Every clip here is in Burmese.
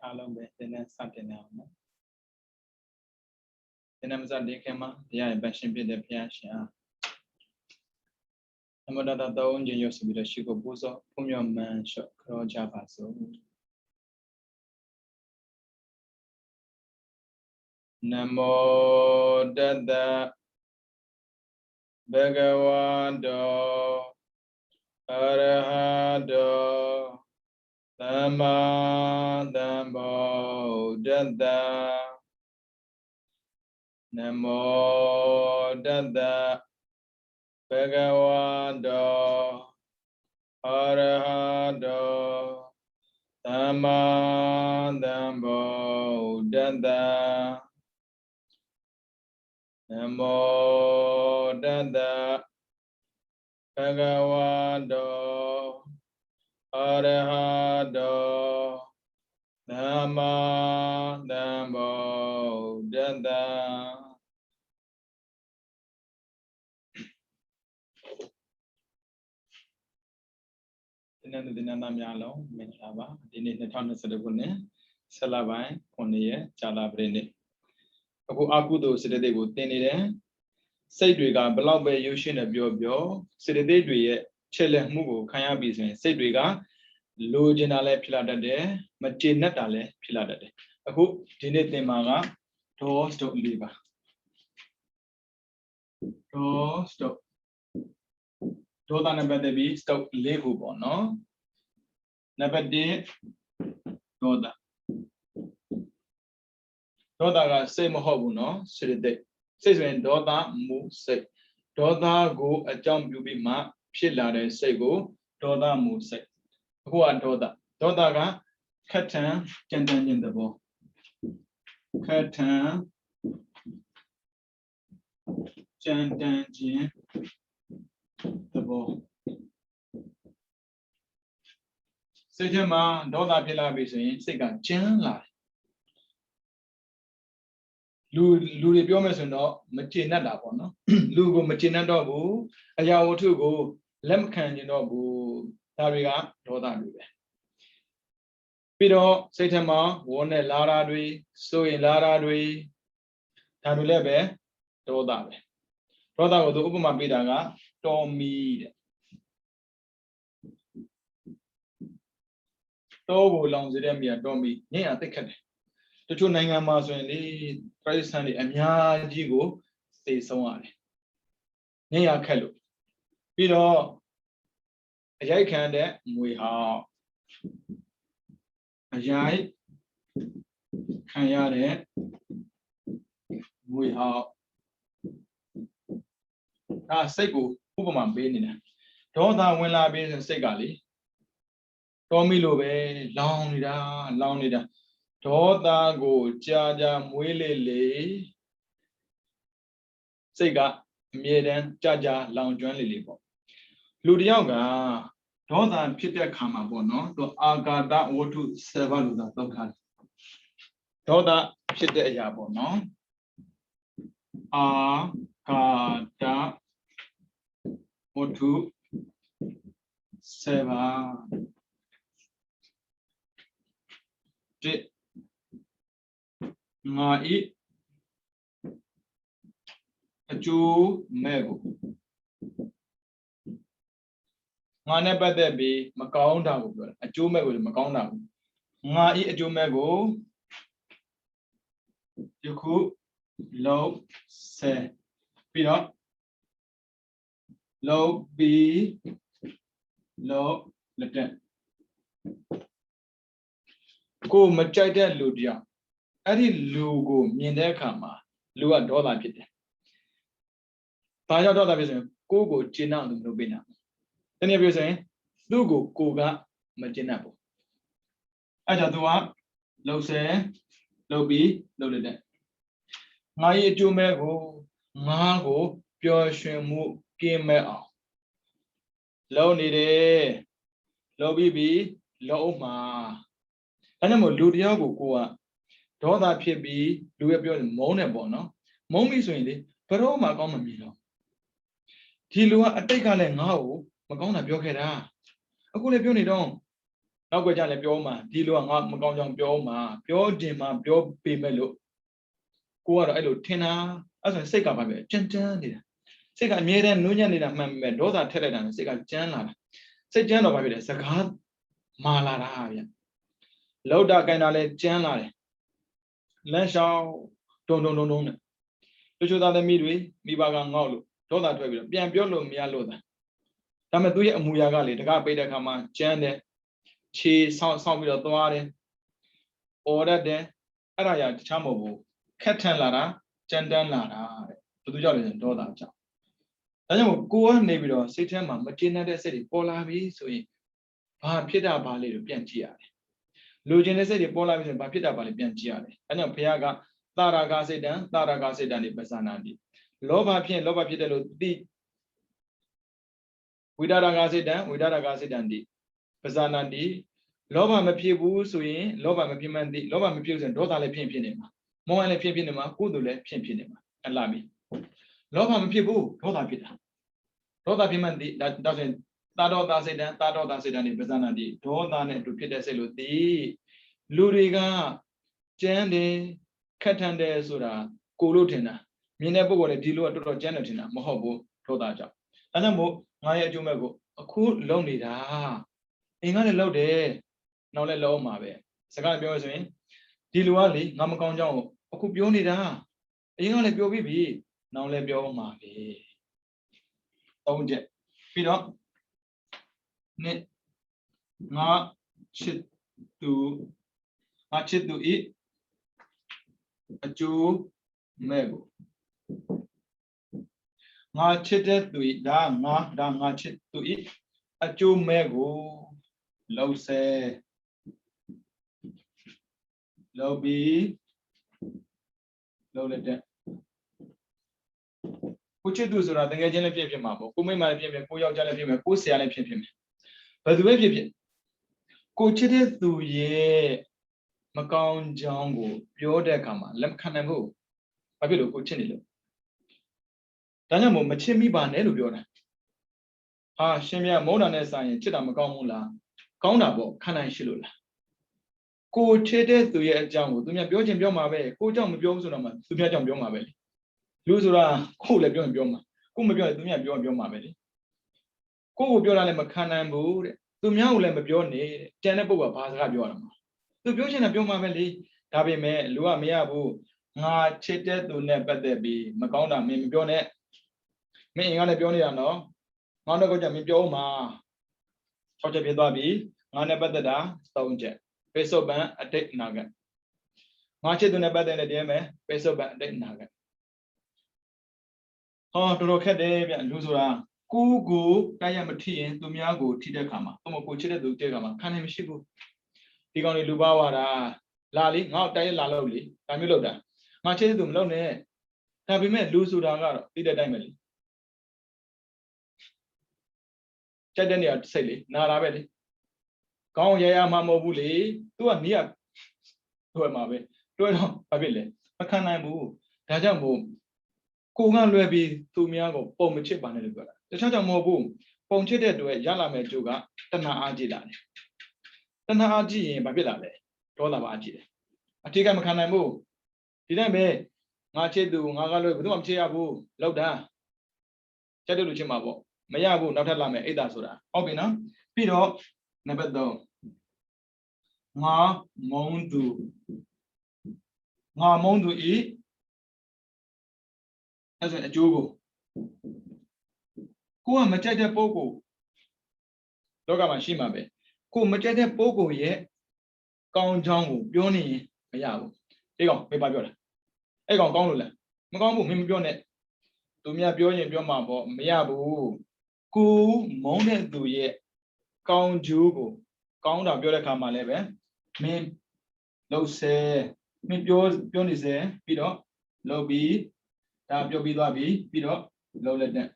along with the something now. The names are Dekema, yeah, Bashim be the Piasha. Amada the own genius with a sugar buzo, whom your man shot crow java so. Namo Dada Bhagavado Arahado Namo Dada Namo Dada Bhagavado Arahado Namo Dada Namo Dada Bhagavado Arahado Namo Dada. Dinana Mialo, Menchava, Dinit Thomas Sedabune, Salabai, Ponia, Chalabrene. Agudo said they would then it. Say we got below by using a bio, said they do it, Chele Mugo, Kaya business, said we got low generale pilada de, Machinatale pilada de. A hoop, Dinit de Maga, to stop liver. To stop. Toda na bade bi stop lehu po no. Na bade toda. Toda ga say mo hobu no. Siride. Say so in toda mu say. Toda go a jump you be ma. Pila de say go. Toda mu say. Who are toda? Toda ga katan jandan in the bo. Katan jandan in the bo. Say ma toda pila be saying say ga jan la. Luပြောမယ်ဆိုတော့မကျေနပ်တာပေါ့နော်လူကိုမကျေနပ်တော့ဘူးအရာဝတ္ထုကိုလက်မခံကျင်တော့ဘူးဒါတွေကဒေါသတွေပဲပြီးတော့စိတ်ထဲမှာဝေါနဲ့လာတာတွေစိုးရင်လာတာတွေဒါတွေလည်းပဲဒေါသပဲဒေါသကိုသူဥပမာပေးတာကတော်မီတဲ့တောကိုလောင်စေတဲ့မိကတော်မီညင်ရသိခတ်တယ်တချို့နိုင်ငံမှာဆိုရင်လေပရိသတ်တွေအများကြီးကိုသေဆုံးရတယ်။ညရခက်လို့ပြီးတော့အရိုက်ခံတဲ့မွေဟောင်းအရိုက်ခံရတဲ့မွေဟောင်းဒါစိတ်ကိုဥပမာပေးနေတာဒေါသဝင်လာပြီးစိတ်ကလေတော်မိလို့ပဲလောင်နေတာဒေါသကိုကြာမွေးလေစိတ်ကအမြဲတမ်းကြာလောင်ကျွမ်းလေပေါ့လူတယောက်ကဒေါသဖြစ်တဲ့ခါမှာပေါ့နော်သူအာဃာတဝတ္ထု7ပါးလို့သာသုံးထားတယ်ဒေါသဖြစ်တဲ့အရာပေါ့နော်အာဃာတဝတ္ထု7ပါးငါဤအကျိုးမဲ့ကိုငါနဲ့ပတ်သက်ပြီးမကောင်းတာကိုပြောတယ်အကျိုးမဲ့ကိုမကောင်းတာကိုငါဤအကျိုးမဲ့ကိုယခုလုံးဆယ်ပြီးတော့လုံးပြီးလုံးလက်တက်ကိုမကြိုက်တဲ့လူတယောက်အဲ့ဒီလူကိုမြင်တဲ့အခါမှာလူကဒေါသဖြစ်တယ်။ဘာကြောင့်ဒေါသဖြစ်ဆိုရင်ကိုယ်ကျေနပ်လို့မလုပ်ပေးနိုင်ဘူး။တနည်းပြောဆိုရင်သူ့ကိုကမကျေနပ်ဘူး။အဲ့ဒါသူကလှုပ်ဆဲလှုပ်ပြီးလှုပ်တဲ့ငါရဲ့အကျိုးမဲ့ကိုငါကိုပျော်ရွှင်မှုကင်းမဲ့အောင်လှုပ်နေတယ်လှုပ်ပြီးလှုပ်မှာအဲ့ဒါမို့လူတယောက်ကိုကဒေါသဖြစ်ပြီးလူရဲ့ပြောမုန်းတယ်ပေါ့နော်မုန်းပြီဆိုရင်လေဘယ်တော့မှကောင်းမမြင်တော့ဒီလူကအတိတ်ကလည်းငါ့ကိုမကောင်းတာပြောခဲ့တာအခုလည်းပြောနေတော့ နောက်ကကြလည်းပြောမှာဒီလိုကငါမကောင်းကြောင်ပြောမှာပြောတင်မှာပြောပေမဲ့လို့ကိုကတော့အဲ့လိုထင်တာအဲ့ဆိုစိတ်ကဘာပဲကြမ်းကြမ်းနေတာစိတ်ကအမြဲတမ်းနုညံ့နေတာမှန်ပေမဲ့ဒေါသထက်လိုက်တာနဲ့စိတ်ကကြမ်းလာတာစိတ်ကြမ်းတော့ဘာဖြစ်လဲစကားမာလာတာဗျလောက်တာကန်တာလဲကြမ်းလာတယ်လမ်းလျှောက်တုံနဲ့တချို့သားသမီးတွေမိဘကငေါ့လို့ဒေါသထွက်ပြီးတော့ပြန်ပြောလို့မရလို့ဒါပေမဲ့သူရဲ့အမူအရာကလေတကားပိတ်တဲ့အခါမှာကြမ်းတယ်ခြေဆောင်းပြီးတော့သွားတယ်အော်ရတယ်အဲ့ဒါရတခြားမဟုတ်ဘူးခက်ထန်လာတာကြမ်းတမ်းလာတာတဲ့ဘယ်သူကြောင့်လဲဆိုဒေါသကြောင့်ဒါကြောင့်ကိုကနေပြီးတော့စိတ်ထဲမှာမကျေနပ်တဲ့စိတ်တွေပေါ်လာပြီဆိုရင်ဘာဖြစ်တာပါလေလို့ပြန်ကြည့်ရတယ်လူကျင်တဲ့စိတ်တွေပေါ်လာပြီဆိုရင်ဘာဖြစ်တာပါလေပြန်ကြည့်ရတယ်အဲကြောင့်ဘုရားကတာရာဂစိတ်တံနေပဇာနာတိလောဘဖြစ်လောဘဖြစ်တယ်လို့သိဝိဒါရာဂစိတ်တံတိပဇာနာတိလောဘမဖြစ်ဘူးဆိုရင်လောဘမဖြစ်မှန်းသိလောဘမဖြစ်ဆိုရင်ဒေါသလည်းဖြစ်နေမှာမောဟလည်းဖြစ်နေမှာကုသိုလ်လည်းဖြစ်နေမှာအလားပြီလောဘမဖြစ်ဘူးဒေါသဖြစ်တာဒေါသဖြစ်မှန်းသိဒါဆိုရင်တာဒေါသစိတ်တံနေပဇာနာတိဒေါသနဲ့အတူဖြစ်တဲ့စိတ်လို့သိလူတွေကကြမ်းတယ်ခက်ထန်တယ်ဆိုတာကိုလို့ထင်တာမြင်တဲ့ပုဂ္ဂိုလ်လည်းဒီလိုကတော်တော်ကြမ်းတယ်ထင်တာမဟုတ်ဘူးဒေါသကြောင့်အဲကြောင့်မို့ငါရဲ့အကျိုးမဲ့ကိုအခုလုံနေတာအင်္ဂါလည်းလုံတယ်နောက်လည်းလုံမှာပဲစကားပြောရဆိုရင်ဒီလူကလေငါမကောင်းကြောင်းကိုအခုပြောနေတာအင်္ဂါလည်းပြောပြီးပြီနောက်လည်းပြောမှာပဲသုံးချက်ပြီးတော့နှစ်ငါချစ်သူဤအကျိုးမဲ့ကိုငါချစ်တဲ့သူဤဒါငါချစ်သူဤအကျိုးမဲ့ကိုလှုပ်ဆဲလှုပ်ပြီးလှုပ်လက်တဲ့ကိုချစ်သူဆိုတာတကယ်ချင်းလည်းဖြစ်မှာပေါ့ကိုမိမလည်းဖြစ်ကိုယောက်ျားလည်းဖြစ်မယ်ကိုဆရာလည်းဖြစ်မယ်ဘယ်သူပဲဖြစ်ကိုချစ်တဲ့သူရဲ့မကောင်းကြောင်းကိုပြောတဲ့အခါမှာလက်ခံနိုင်ဖို့ဘာဖြစ်လို့ကိုချစ်နေလို့ဒါကြောင့်မို့မချစ်မိပါနဲ့လို့ပြောတာဟာရှင်မြတ်မုန်းတာနဲ့စာရင်ချစ်တာမကောင်းဘူးလားကောင်းတာပေါ့ခံနိုင်ရှိလို့လားကိုချစ်တဲ့သူရဲ့အကြောင်းကိုသူများပြောချင်ပြောမှာပဲကိုကြောင့်မပြောဘူးဆိုတော့မှသူများကြောင့်ပြောမှာပဲလေလူဆိုတာကိုလည်းပြောရင်ပြောမှာကိုမပြောရင်သူများပြောမှာပဲလေကိုကိုပြောတာလည်းမခံနိုင်ဘူးတဲ့သူများကိုလည်းမပြောနဲ့တန်တဲ့ပုဂ္ဂိုလ်ကဘာစကားပြောရမှာသူပြောချင်တာပြောမှာပဲလေဒါပေမဲ့လူကမရဘူးငါချစ်တဲ့သူနဲ့ပတ်သက်ပြီးမကောင်းတာမင်းမပြောနဲ့မင်းအင်္ဂါလည်းပြောနေတာနော်ငါတော့ကြောင့်မင်းပြောဦးမှာ6ချက်ဖြစ်သွားပြီငါနဲ့ပတ်သက်တာ3ချက်ပိဿုပံအတိတ်အနာဂတ်ငါချစ်သူနဲ့ပတ်သက်တဲ့တည်းမယ်ပိဿုပံအတိတ်အနာဂတ်ဟောတော်တော်ခက်တယ်ဗျလူဆိုတာကိုတိုက်ရမထိရင်သူများကိုထိတဲ့ခါမှာသူမကိုချစ်တဲ့သူတဲ့ခါမှာခံနိုင်မရှိဘူးဒီကောင်လေးလူပါဝါတာလာလေငါ့တိုက်ရလာလို့လေဒါမျိုးလုပ်တာငါချစ်တဲ့သူမလုပ်နဲ့ဒါပေမဲ့လူဆိုတာကတော့သိတဲ့အတိုင်းပဲလေကြက်တဲ့နေရာစိတ်လေနာတာပဲလေကောင်းရရမှာမဟုတ်ဘူးလေသူကနီးရတွဲမှာပဲတွဲတော့ဘာဖြစ်လဲမခံနိုင်ဘူးဒါကြောင့်မို့ကိုကလွယ်ပြီးသူများကိုပုံမချစ်ပါနဲ့လို့ပြောတာတခြားကြောင့်မဟုတ်ဘူးပုံချစ်တဲ့အတွက်ရလာမဲ့ကျိုးကတဏှာအားကြည့်လာတယ်တဏှာအားကြည့်ရင်ဘာဖြစ်လာလဲဒေါသပါအားကြည့်တယ်အတိတ်ကမခံနိုင်ဘူးဒီတိုင်းပဲငါချစ်သူငါကလွယ်ဘယ်သူမှမချစ်ရဘူးလောက်တာချက်တယ်လို့ချစ်မှာပေါ့မရဘူးနောက်ထပ်လာမယ်အိတ်တာဆိုတာဟုတ်ပြီနော်ပြီးတော့နံပါတ်3ငါမုန်းသူဤအဲ့ဆိုအကျိုးကိုကမကြိုက်တဲ့ပုဂ္ဂိုလ်လောကမှာရှိမှာပဲကိုမကြိုက်တဲ့ပုဂ္ဂိုလ်ရဲ့ကောင်းကြောင်းကိုပြောနေရင်မရဘူးဒီကောင်မေးပါပြောတာအဲ့ကောင်ကောင်းလို့လားမကောင်းဘူးမင်းမပြောနဲ့သူများပြောရင်ပြောမှာပေါ့မရဘူးကိုမုန်းတဲ့သူရဲ့ကောင်းကျိုးကိုကောင်းတာပြောတဲ့ခါမှာလည်းပဲမင်းလှုပ်ဆဲမင်းပြောနေစေပြီးတော့လှုပ်ပြီးဒါပြောပြီးသွားပြီပြီးတော့လှုပ်လက်တဲ့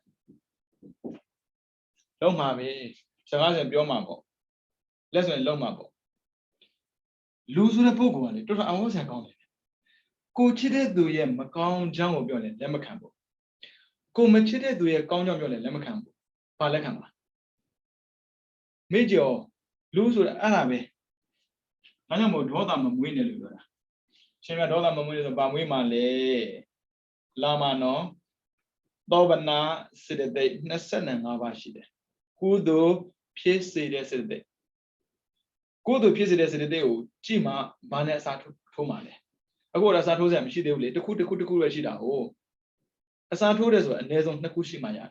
လှုပ်မှာပဲစကားဆိုပြောမှာပေါ့လက်ဆိုရင်လှုပ်မှာပေါ့လူဆိုတဲ့ပုဂ္ဂိုလ်ကလေတော်တော်အဝတ်ဆန်ကောင်းတယ်ကိုချစ်တဲ့သူရဲ့မကောင်းကြောင်းကိုပြောရင်လက်မခံဘူးကိုမချစ်တဲ့သူရဲ့ကောင်းကြောင်းပြောရင်လက်မခံဘူးဘာလက်ခံပါမေ့ကျော် လူဆိုတာအဲ့ဒါပဲဒါကြောင့်မို့ဒေါသမမွေးနဲ့လို့ပြောတာရှင်ကဒေါသမမွေးဆိုဗာမွေးမှလေလာမနော်သောဗနာစေတသိက်25ပါးရှိတယ်ကုသိုလ်ဖြစ်စေတဲ့စေတသိက်ကုသိုလ်ဖြစ်စေတဲ့စေတသိက်ကိုကြည့်မှဘာနဲ့အစားထိုးမှလဲအခုတော့အစားထိုးစရာမရှိသေးဘူးလေတစ်ခုပဲရှိတာဟုတ်အစားထိုးတယ်ဆိုတာအနည်းဆုံး2ခုရှိမှရတယ်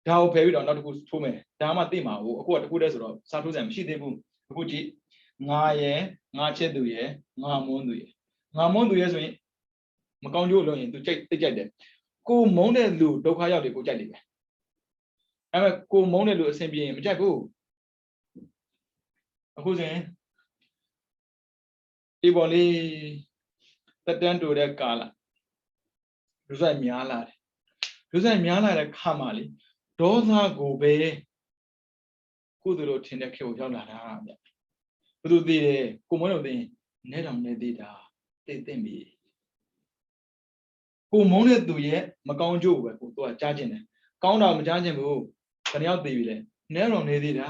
ဒါကိုဖယ်ပြီးတော့နောက်တစ်ခုထိုးမယ်ဒါမှသိမှာဟုတ်အခုကတစ်ခုတည်းဆိုတော့စားထိုးစရာမရှိသေးဘူးအခုကြည့်ငါရဲ့ငါချစ်သူရဲ့ငါမွန်းသူရဲ့ငါမွန်းသူရဲ့ဆိုရင်မကောင်းကျိုးလို့ရင်သူတိတ်ကြိုက်တယ်ကိုမုန်းတဲ့လူဒုက္ခရောက်တယ်ကိုကြိုက်တယ်ပဲအဲ့မဲ့ကိုမုန်းတဲ့လူအဆင်ပြေရင်မကြိုက်ဘူးအခုဆိုရင်ဒီပေါ်လေးတက်တန်းတူတဲ့ကာလလူဆိုင်များလာတယ်လူဆိုင်များလာတဲ့ခါမှလေဒေါသကိုပဲကုသိုလ်လို့ထင်တဲ့ခေတ်ကိုရောက်လာတာဗျဘယ်သူသိတယ်ကိုမုန်းလို့သိရင်နဲ့တောင်နဲ့သိတာသိပြီကိုမုန်းတဲ့သူရဲ့မကောင်းကျိုးပဲကိုသူကကြားကျင်တယ်ကောင်းတာမကြားကျင်ဘူးဘယ်နှယောက်သိပြီလဲနဲ့တောင်နဲ့သိတာ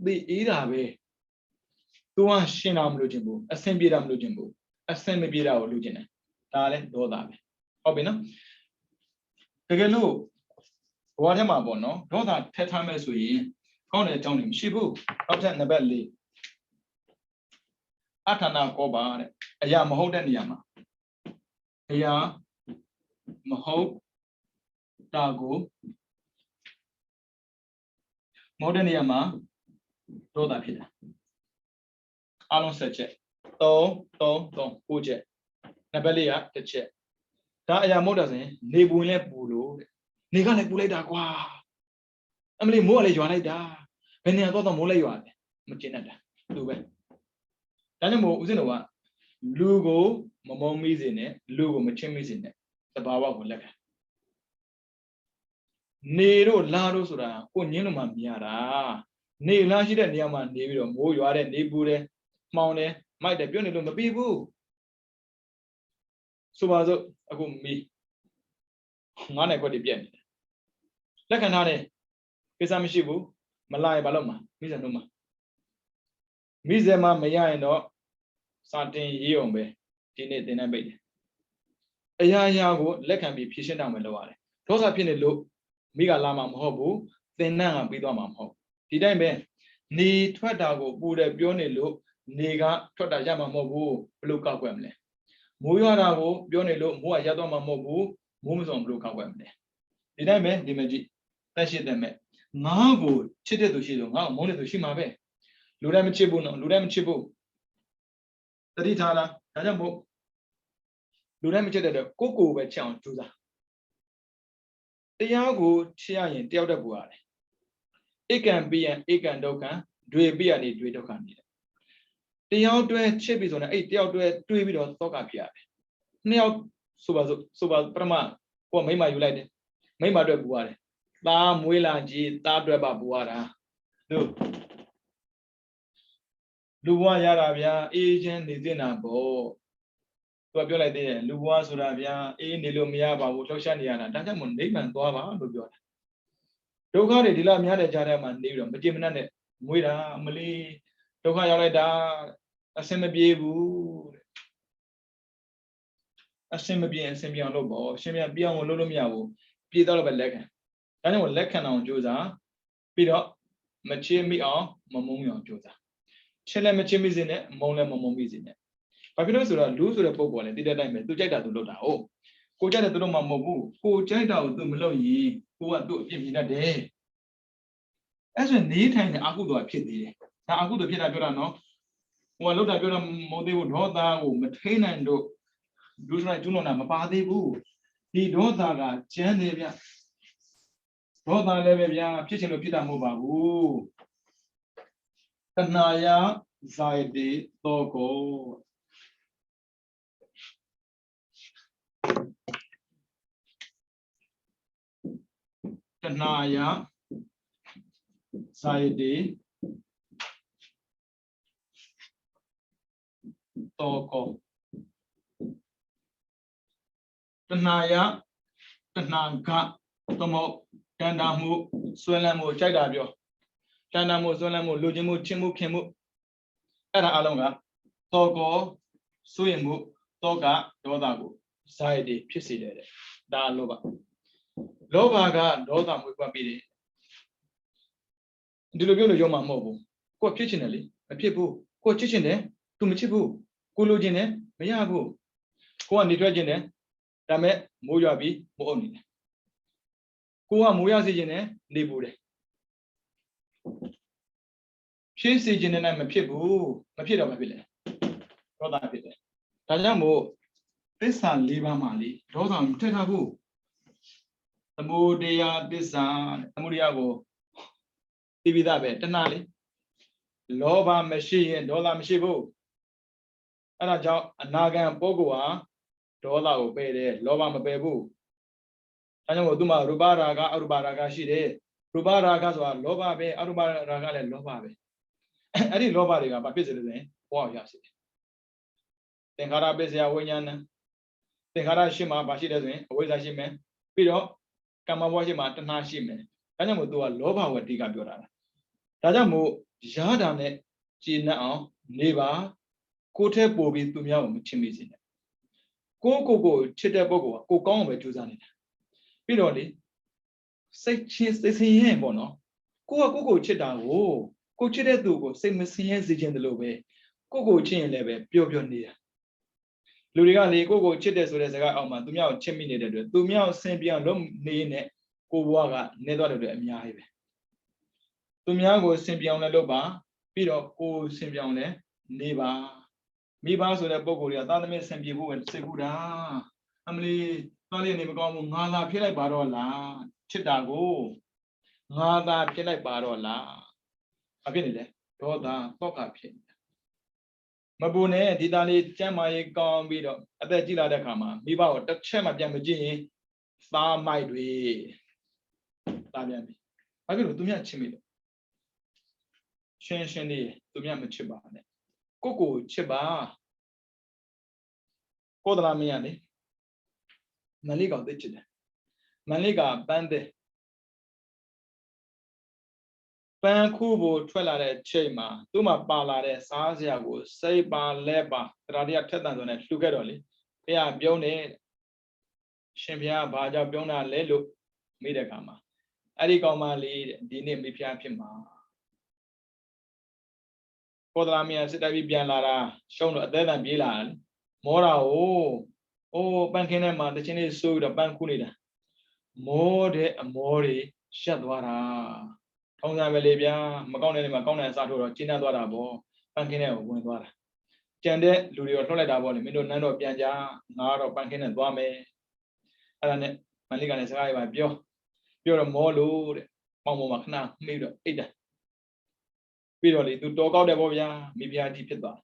သိအေးတာပဲသူကရှင်းတာမလို့ကျင်ဘူးအဆင်ပြေတာမလို့ကျင်ဘူးအဆင်မပြေတာကိုလိုချင်တယ်ဒါလည်းဒေါသပဲဟုတ်ပြီနော်တကယ်လို့ဘဝထဲမှာပေါ့နော်ဒေါသထက်ထားမဲ့ဆိုရင်ကောင်းတဲ့အကြောင်းတွေမရှိဘူးနောက်ထပ်နံပါတ်4အထာဏကောပါတဲ့အရာမဟုတ်တဲ့နေရာမှာအရာမဟုတ်တာကိုမဟုတ်တဲ့နေရာမှာဒေါသဖြစ်တာအလုံး7ချက်3 ချက်နံပါတ်4က1ချက်ဒါအရာမဟုတ်တာဆိုရင်နေပူရင်လည်းပူလို့တဲ့နေကလည်းပူလိုက်တာကွာအမလီမိုးကလည်းရွာလိုက်တာဘယ်နေရာတော့မိုးလိုက်ရွာတယ်မကျင်တတ်တာသူပဲဒါကြောင့်မို့ဦးဇင်းတော်ကလူကိုမမုန်းမိစေနဲ့လူကိုမချစ်မိစေနဲ့သဘာဝကိုလက်ခံနေတို့လာတို့ဆိုတာကိုညင်းလို့မှမြင်ရတာနေလာရှိတဲ့နေရာမှာနေပြီးတော့မိုးရွာတဲ့နေပူတယ်မှောင်တယ်မိုက်တယ်ပြုတ်နေလို့မပြီးဘူးဆိုပါစို့အခုမီး9နိုင်ခွက်တွေပြက်နေတယ်လက်ခံထားတယ်ကိစ္စမရှိဘူးမလာရင်ဘာလုပ်မှာမိစံတို့မှာမိစံမှာမရရင်တော့စာတင်ရေးအောင်ပဲဒီနေ့သင်တန်းပိတ်တယ်အရာရာကိုလက်ခံပြီးဖြည့်ရှင်းတာမယ်လုပ်ရတယ်ဒေါသဖြစ်နေလို့မိကလာမှာမဟုတ်ဘူးသင်တန်းကပြီးသွားမှာမဟုတ်ဒီတိုင်းပဲနေထွက်တာကိုပူတယ်ပြောနေလို့နေကထွက်တာရမှာမဟုတ်ဘူးဘလို့ကောက်ွက်မလဲမိုးရွာတာကိုပြောနေလို့မိုးကရသွားမှာမဟုတ်ဘူးမိုးမစုံဘလို့ကောက်ွက်မလဲဒီတိုင်းပဲဒီမကြည့်တက်ရှိတယ်မဲ့ငါ့ကိုချစ်တဲ့သူရှိလို့ငါ့ကိုမုန်းတဲ့သူရှိမှာပဲလူတိုင်းမချစ်ဘူးနော်လူတိုင်းမချစ်ဘူးတတိထားလားဒါကြောင့်မို့လူတိုင်းမချစ်တဲ့တော့ကိုပဲချစ်အောင်ကြိုးစားတရားကိုချစ်ရရင်တယောက်တည်းပူရတယ်ဧကံပိယံဧကံဒုက္ခံတွေပိယနေတွေဒုက္ခနေတယ်တရားတွဲချစ်ပြီဆိုရင်အဲ့တယောက်တွဲတွေးပြီးတော့သောကဖြစ်ရတယ်နှစ်ယောက်ဆိုပါပထမကိုမိမယူလိုက်တယ်မိမအတွက်ပူရတယ်သားမွေးလာကြီးသားအတွက်ပါပူရတာလူဘဝရတာဗျာအေးချင်းနေတင်တာပေါ့သူကပြောလိုက်သေးတယ်လူဘဝဆိုတာဗျာအေးနေလို့မရပါဘူးလှောက်ရှားနေရတာဒါကြောင့်မို့နိဗ္ဗာန်သွားပါလို့ပြောတာဒုက္ခတွေဒီလောက်များတဲ့ကြားထဲမှာနေပြီးတော့မကြင်မနှက်နဲ့မွေးတာမလေးဒုက္ခရောက်လိုက်တာအဆင်မပြေဘူးအဆင်မပြေအောင်လုပ်ပေါ့ရှင်ပြန်ပြအောင်လုပ်လို့မရဘူးပြေတော့လည်းပဲလက်ခံဒါကြောင့်လက်ခံအောင်ကြိုးစားပြီးတော့မချစ်မိအောင်မမုန်းမိအောင်ကြိုးစားချစ်လည်းမချစ်မိစေနဲ့မုန်းလည်းမမုန်းမိစေနဲ့ဘာဖြစ်လို့ဆိုတော့လူဆိုတဲ့ပုံပေါ်လေတိတဲ့တိုင်းပဲသူကြိုက်တာသူလုပ်တာဟုတ်ကိုကြိုက်တဲ့သူတို့မှမဟုတ်ဘူးကိုကြိုက်တာကိုသူမလုပ်ရင်ကိုကသူ့အပြစ်မြင်တတ်တယ်အဲ့ဆိုနေထိုင်တဲ့အာဟုသောဖြစ်သေးတယ်ဒါအာဟုသောဖြစ်တာပြောတာနော်ဟိုကလောက်တာပြောတာမဟုတ်သေးဘူးဒေါသကိုမထိန်နိုင်တော့ဒုစရိုက်ကျွလွန်တာမပါသေးဘူးဒီဒေါသကကျန်းတယ်ဗျဒေါသလည်းပဲဗျာဖြစ်ချင်လို့ဖြစ်တာမဟုတ်ပါဘူးတဏှာယဇာယတိသောကိုတဏှာယဇာယတိသောကိုတဏှာယတဏှာကသမုတ်တန်တာမှုဆွဲလန်းမှုကြိုက်တာပြော Chana Solamo, Lujimu, Chimu, Kimu, Era Alonga, Togo, Suimu, Toga, Dodago, Side, Pissy, Da Loba. Lobaga, Doda, Wipabidi. Dilogio Yoma Mobu, Ko kitchenally, a people, Ko kitchen there, to Michibu, Kulujine, Mayabu, Ko and the Dragine, Dame, Muyabi, Moni. Koa Muyazine, Libure. She said, and I'm a people, a pit of a village. What I did. Tajamo, this son, Liva Mali, Rodam, Tetabu. The Mudia, this son, Muriago, Tividabe, Tenali, Loba Machine, Dola Mishibu. And I job a Naga and Pogoa, Dola obeyed, Loba Mabebu. Tajamo Duma, Rubaraga, Urubaraga, she did. Rubaragas were Loba Bay, Arubaraga, and Loba Bay. I didn't know about it, but visited. Wow, yes. Tenkara Besia Winyana, Tenkara Shima, Bashi doesn't, always a shime, Pido, Kamawashima, Tanashime, Tanamu a loba with Tigabura. Tadamu, Jadane, Gina, Neva, Kote Bobi to Miao Chimizin. Go, Chita Bogo, go gone with Juzanit. Pidoli, say cheese the same bono. Go, Chita, oh, go Chita Dugo, say Messiah in the lobe. Go, chain leve, pure near. Lurigali go chites with a gama, to me out cheminated, to me out Sampian Lum Nene, go waga, never to Miahive. To me out was Sampian Loba, Pido, go Sampione, Neva. Miba so that Bogoria, Dame Sampibu and Segura. Family, Nali and Nimagon, Nala, Pila Barola, Chitago, Nala, Pila Barola. A pinade, Toda, Toka pin. Mabune, Didali, Chamai, gone widow, at the Gila de Kama, Miba, the Chema Jamajini, far my way. Tabiami. I will do me a chimney. Shenshani, to me a chiba. Coco, chiba. Kodalamiani. Maliga, the chile. Maliga, bande. Pankubo, Twelare, Chema, Duma Balare, Saziago, Seba, Leba, Radia Tetan, Sugaroli. They are Bione, Shempia, Baja, Biona, Lelo, Midakama. Arikoma lead, the name Bipia Pima. Kodamia, Sitabi Bianlara, shown at then Bilan. Mora, oh, Bankinema, the Chinese suit of Bankunida. More de Amori, Shadwara. Tonga Valebia, Macona, Sato, China Dorabo, Bankine, Windwara. Jande, Lurio Toledabo, Middle Nano Pianja, Naro, Bankin and Dwame. Alanet, Maligan is high by Bio. You're a more load, Momo Macna, made of either. Purely to talk out the Bovia, maybe I deep it back.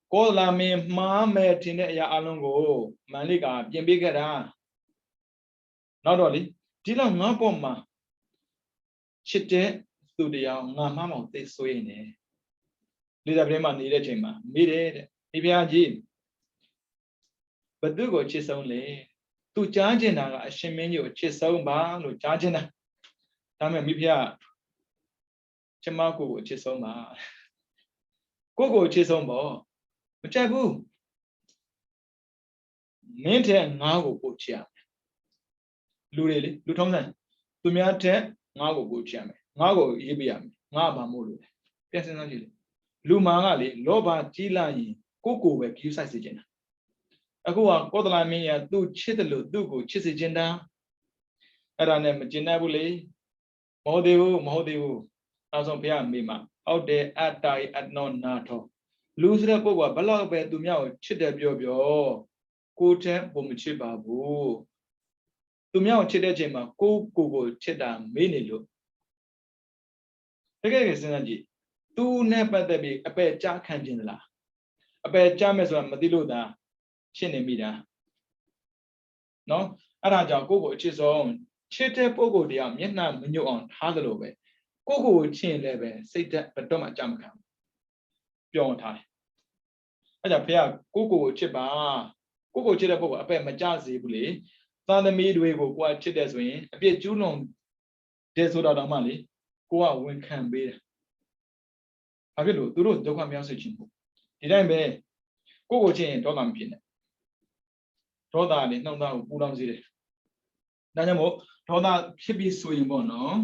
Call la me, Mamma Tina Alongo, Malika, Jimbigada. Not only, Tila Mapoma. Chite, studio, Mamma, this way. Little Brema needed him, made it, maybe I did. But do go chis only. To charge in a shimmy, chis so bad, or charging a. Tame Mipia. Chamaco, chisoma. Coco chisombo. Chabu. Maintain Nago Pochia. Lureli, Lutonga. To me at Nago Pochiame. Nago Ibiam, Naba Mulu. Personally. Lumangali, Loba Tilani, Coco, where you say Jena. Aqua, Kodlamia, do chitalo, dugo, chisagenda. Aranem Genabule. Modevo. As on Pia Mima, out there at die at non nato. Lose the Boba, Bala Bear to meow, Chida Biobio, Cote Bomichibabu. To meow Chida Jema, Google Chida Minilu. Again, Synergy. Two never the big, a pair jack canjinla. A pair jammers on Madiluda, Chinemida. No, Araja Google Chison, Chita Pogo diam, Yetnam, when you on Hadalobe. Coco chain level, say that, but don't jump come. Beyond time. I just pay Coco chiba, Coco chitabo, a pair majazi bully, found the midway go quite chitters wing, a bit too long, there's without money. ကိုကဝန်ခံပေးတယ်ဘာဖြစ်လို့သူတို့ဒုက္ခမရောက်စေချင်ဘူးဒီတိုင်းပဲကိုချင်းဒေါသမဖြစ်နဲ့ဒေါသနဲ့နှောင့်သားကိုပူလောင်စေတယ်ဒါကြောင့်မို့ဒေါသဖြစ်ပြီးဆိုရင်ပေါ့နော်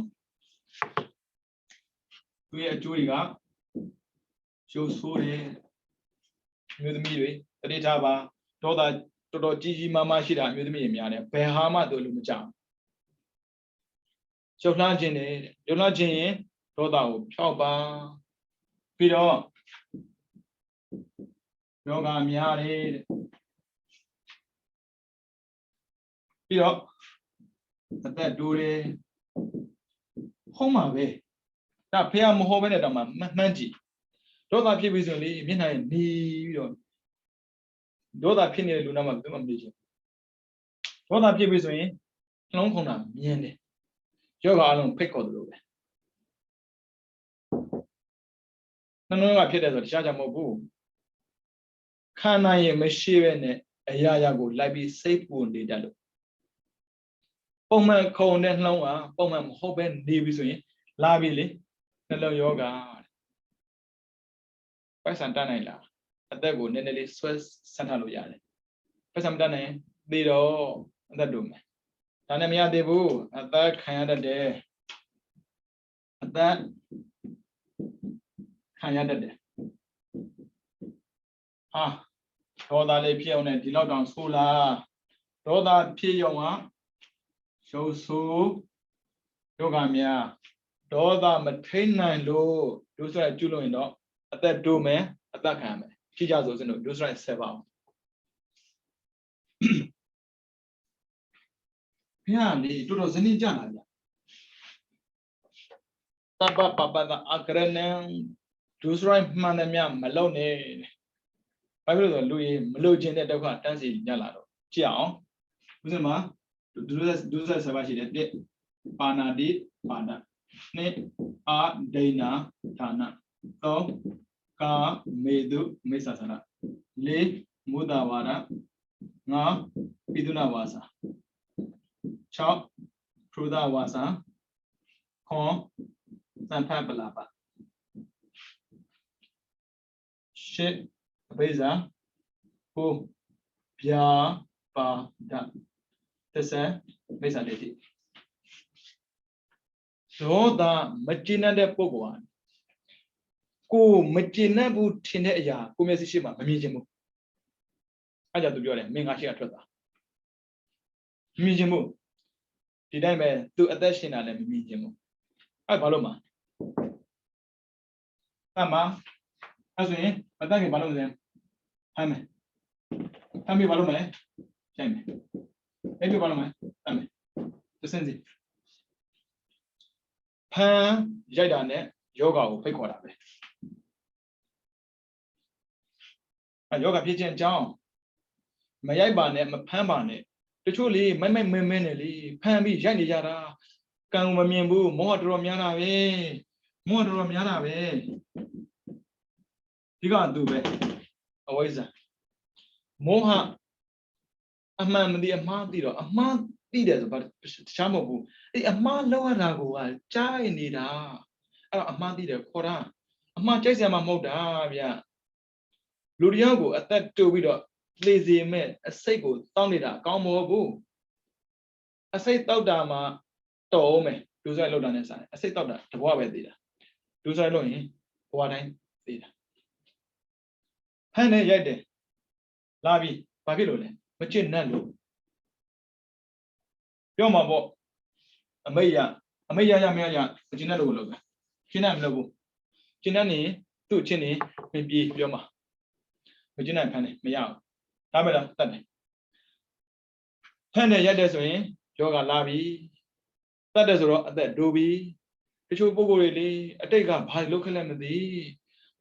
သူရဲ့အကျိုးတွေကရှုပ်ဆိုးတယ်မျိုးသမီးတွေတတိထားပါဒေါသတော်တော်ကြီးကြီးမားမားရှိတာမျိုးသမီးတွေများတယ်ဘယ်ဟာမှသူလို့မကြောက်ရှုပ်လှမ်းခြင်းတယ်ရှုပ်လှမ်းခြင်းရင်ဒေါသကိုဖျောက်ပါပြီးတော့ယောဂများတယ်ပြီးတော့အသက်တိုးတယ်ဟုတ်မှာပဲဒါဖះမဟုတ်ဘဲနဲ့တော့မှန်းကြည့်ဒေါသဖြစ်ပြီဆိုရင်လေမျက်နှာနဲ့နေပြီးတော့ဒေါသဖြစ်နေတဲ့လူနာမှာဘယ်မှမနေချင်ဒေါသဖြစ်ပြီဆိုရင်နှလုံးခုန်တာမြင်တယ်ယောဂအလုံးဖိတ်ခေါ်တယ်လို့ပဲနှလုံးကဖြစ်တယ်ဆိုတခြားကြောင့်မဟုတ်ဘူးခန္ဓာရဲ့မရှိပဲနဲ့အရာရာကိုလိုက်ပြီးစိတ်ပူနေတတ်လို့ပုံမှန်ခုန်တဲ့နှလုံးကပုံမှန်မဟုတ်ပဲနေပြီဆိုရင်လာပြီလေနှလုံးယောဂပိုက်ဆံတတ်နိုင်လားအသက်ကိုနည်းနည်းလေးဆွဲဆန့်ထားလို့ရတယ်ပိုက်ဆံမတတ်နိုင်သေတော့အသက်တို့မယ်ဒါနဲ့မရသေးဘူးအသက်ခံရတတ်တယ်အသက်ခံရတတ်တယ်ဟာဒေါသလေးဖြစ်အောင်နဲ့ဒီလောက်တောင်ဆိုးလားဒေါသဖြစ်ရုံကရှုပ်ဆိုးယောဂများဒေါသမထိန်နိုင်လို့ဒုစရိုက်ကျွလို့ရင်တော့အသက်တိုးမယ်အသက်ခံရမယ်ဖြစ်ကြဆိုစလို့ဒုစရိုက်ဆက်ပါအောင်ဘုရားလေတော်တော်ဇနီးကြလာဗျတပပပတအကရဏံဒုစရိုက်မှန်တယ်မြမလုံနဲ့ဘာဖြစ်လို့ဆိုလူကြီးမလို့ခြင်းတဲ့ဒုက္ခတန်းစီညလာတော့ကြည့်အောင်ဥစဉ်မှာဒုစရိုက်ဆက်ပါရှိတယ်တစ်ပါဏာတိပါဏနှစ်အာဒိဏဌာနသုံးကာမေတုမေသသနာလေးမုဒ္ဒဝါဒငါပိတုနာဝါစာ6ခရုဒဝါစာခွန်သံဖပလာပ8အဘိဇာ9ဗျာပါဒ10မိစ္ဆာဒိဋ္ဌိဒေါသမကျင့်တဲ့ပုဂ္ဂိုလ်ဟာကိုမကျင့်တဲ့ဘူးထင်တဲ့အရာကိုမျက်စိရှိမှမမြင်ချင်ဘူးအဲကြောင့်သူပြောတယ်မင်းငါရှိကထွက်တာမမြင်ချင်ဘူးဒီတိုင်းပဲသူအသက်ရှင်တာလည်းမမြင်ချင်ဘူးအဲဘာလို့မှာအမအဲဆိုရင်အသက်ကဘာလို့လဲဟမ်းမယ်ဟမ်းပြီးဘာလို့မလဲရိုက်မယ်အဲ့ဒီဘာလို့မလဲဟမ်းမယ်သစင်းစီဖမ်းရိုက်တာနဲ့ယောဂကိုဖိတ်ခေါ်တာပဲအဲယောဂဖြစ်ခြင်းအကြောင်းမရိုက်ပါနဲ့မဖမ်းပါနဲ့တချို့လေမိုက်မင်းနဲ့လေဖမ်းပြီးရိုက်နေကြတာကံမမြင်ဘူးမောဟတော်များတာပဲမောဟတော်များတာပဲဒီကသူပဲအဝိဇ္ဇာမောဟအမှန်မသိအမှားသိတော့အမှားသိတယ်ဆိုဘာတခြားမဟုတ်ဘူးအဲ့အမှားလောက်ရတာကိုကကြားရနေတာအဲ့တော့အမှားသိတယ်ခေါ်တာအမှားကြိုက်စရာမှမဟုတ်တာဗျလူတယောက်ကိုအသက်တိုးပြီးတော့လေစီမဲ့အစိတ်ကိုတောင်းနေတာအကောင်းမဟုတ်ဘူးအစိတ်တောက်တာမှတော်အောင်မယ်ဒုစရိုက်လောက်တာနဲ့ဆိုင်အစိတ်တောက်တာတဘွားပဲသေးတာဒုစရိုက်လို့ရင်ဘဝတိုင်းသေးတာဖမ်းနေရိုက်တယ်လာပြီဘာဖြစ်လို့လဲမချစ်နဲ့လို့ပြောမှာပေါ့အမိတ်ရမရမရမချစ်နဲ့လို့လုပ်ပဲချစ်နဲ့မလုပ်ဘူးချစ်နဲ့နေသူ့ချစ်နေမပြေပြောမှာမချစ်နဲ့ဖမ်းနေမရဘူးဒါပဲလားတတ်တယ်ဖမ်းနေရိုက်တယ်ဆိုရင်ယောဂလာပြီတတ်တယ်ဆိုတော့အသက်ဒိုးပြီတချို့ပုဂ္ဂိုလ်တွေလေအတိတ်ကဘာလုပ်ခက်လဲမသိ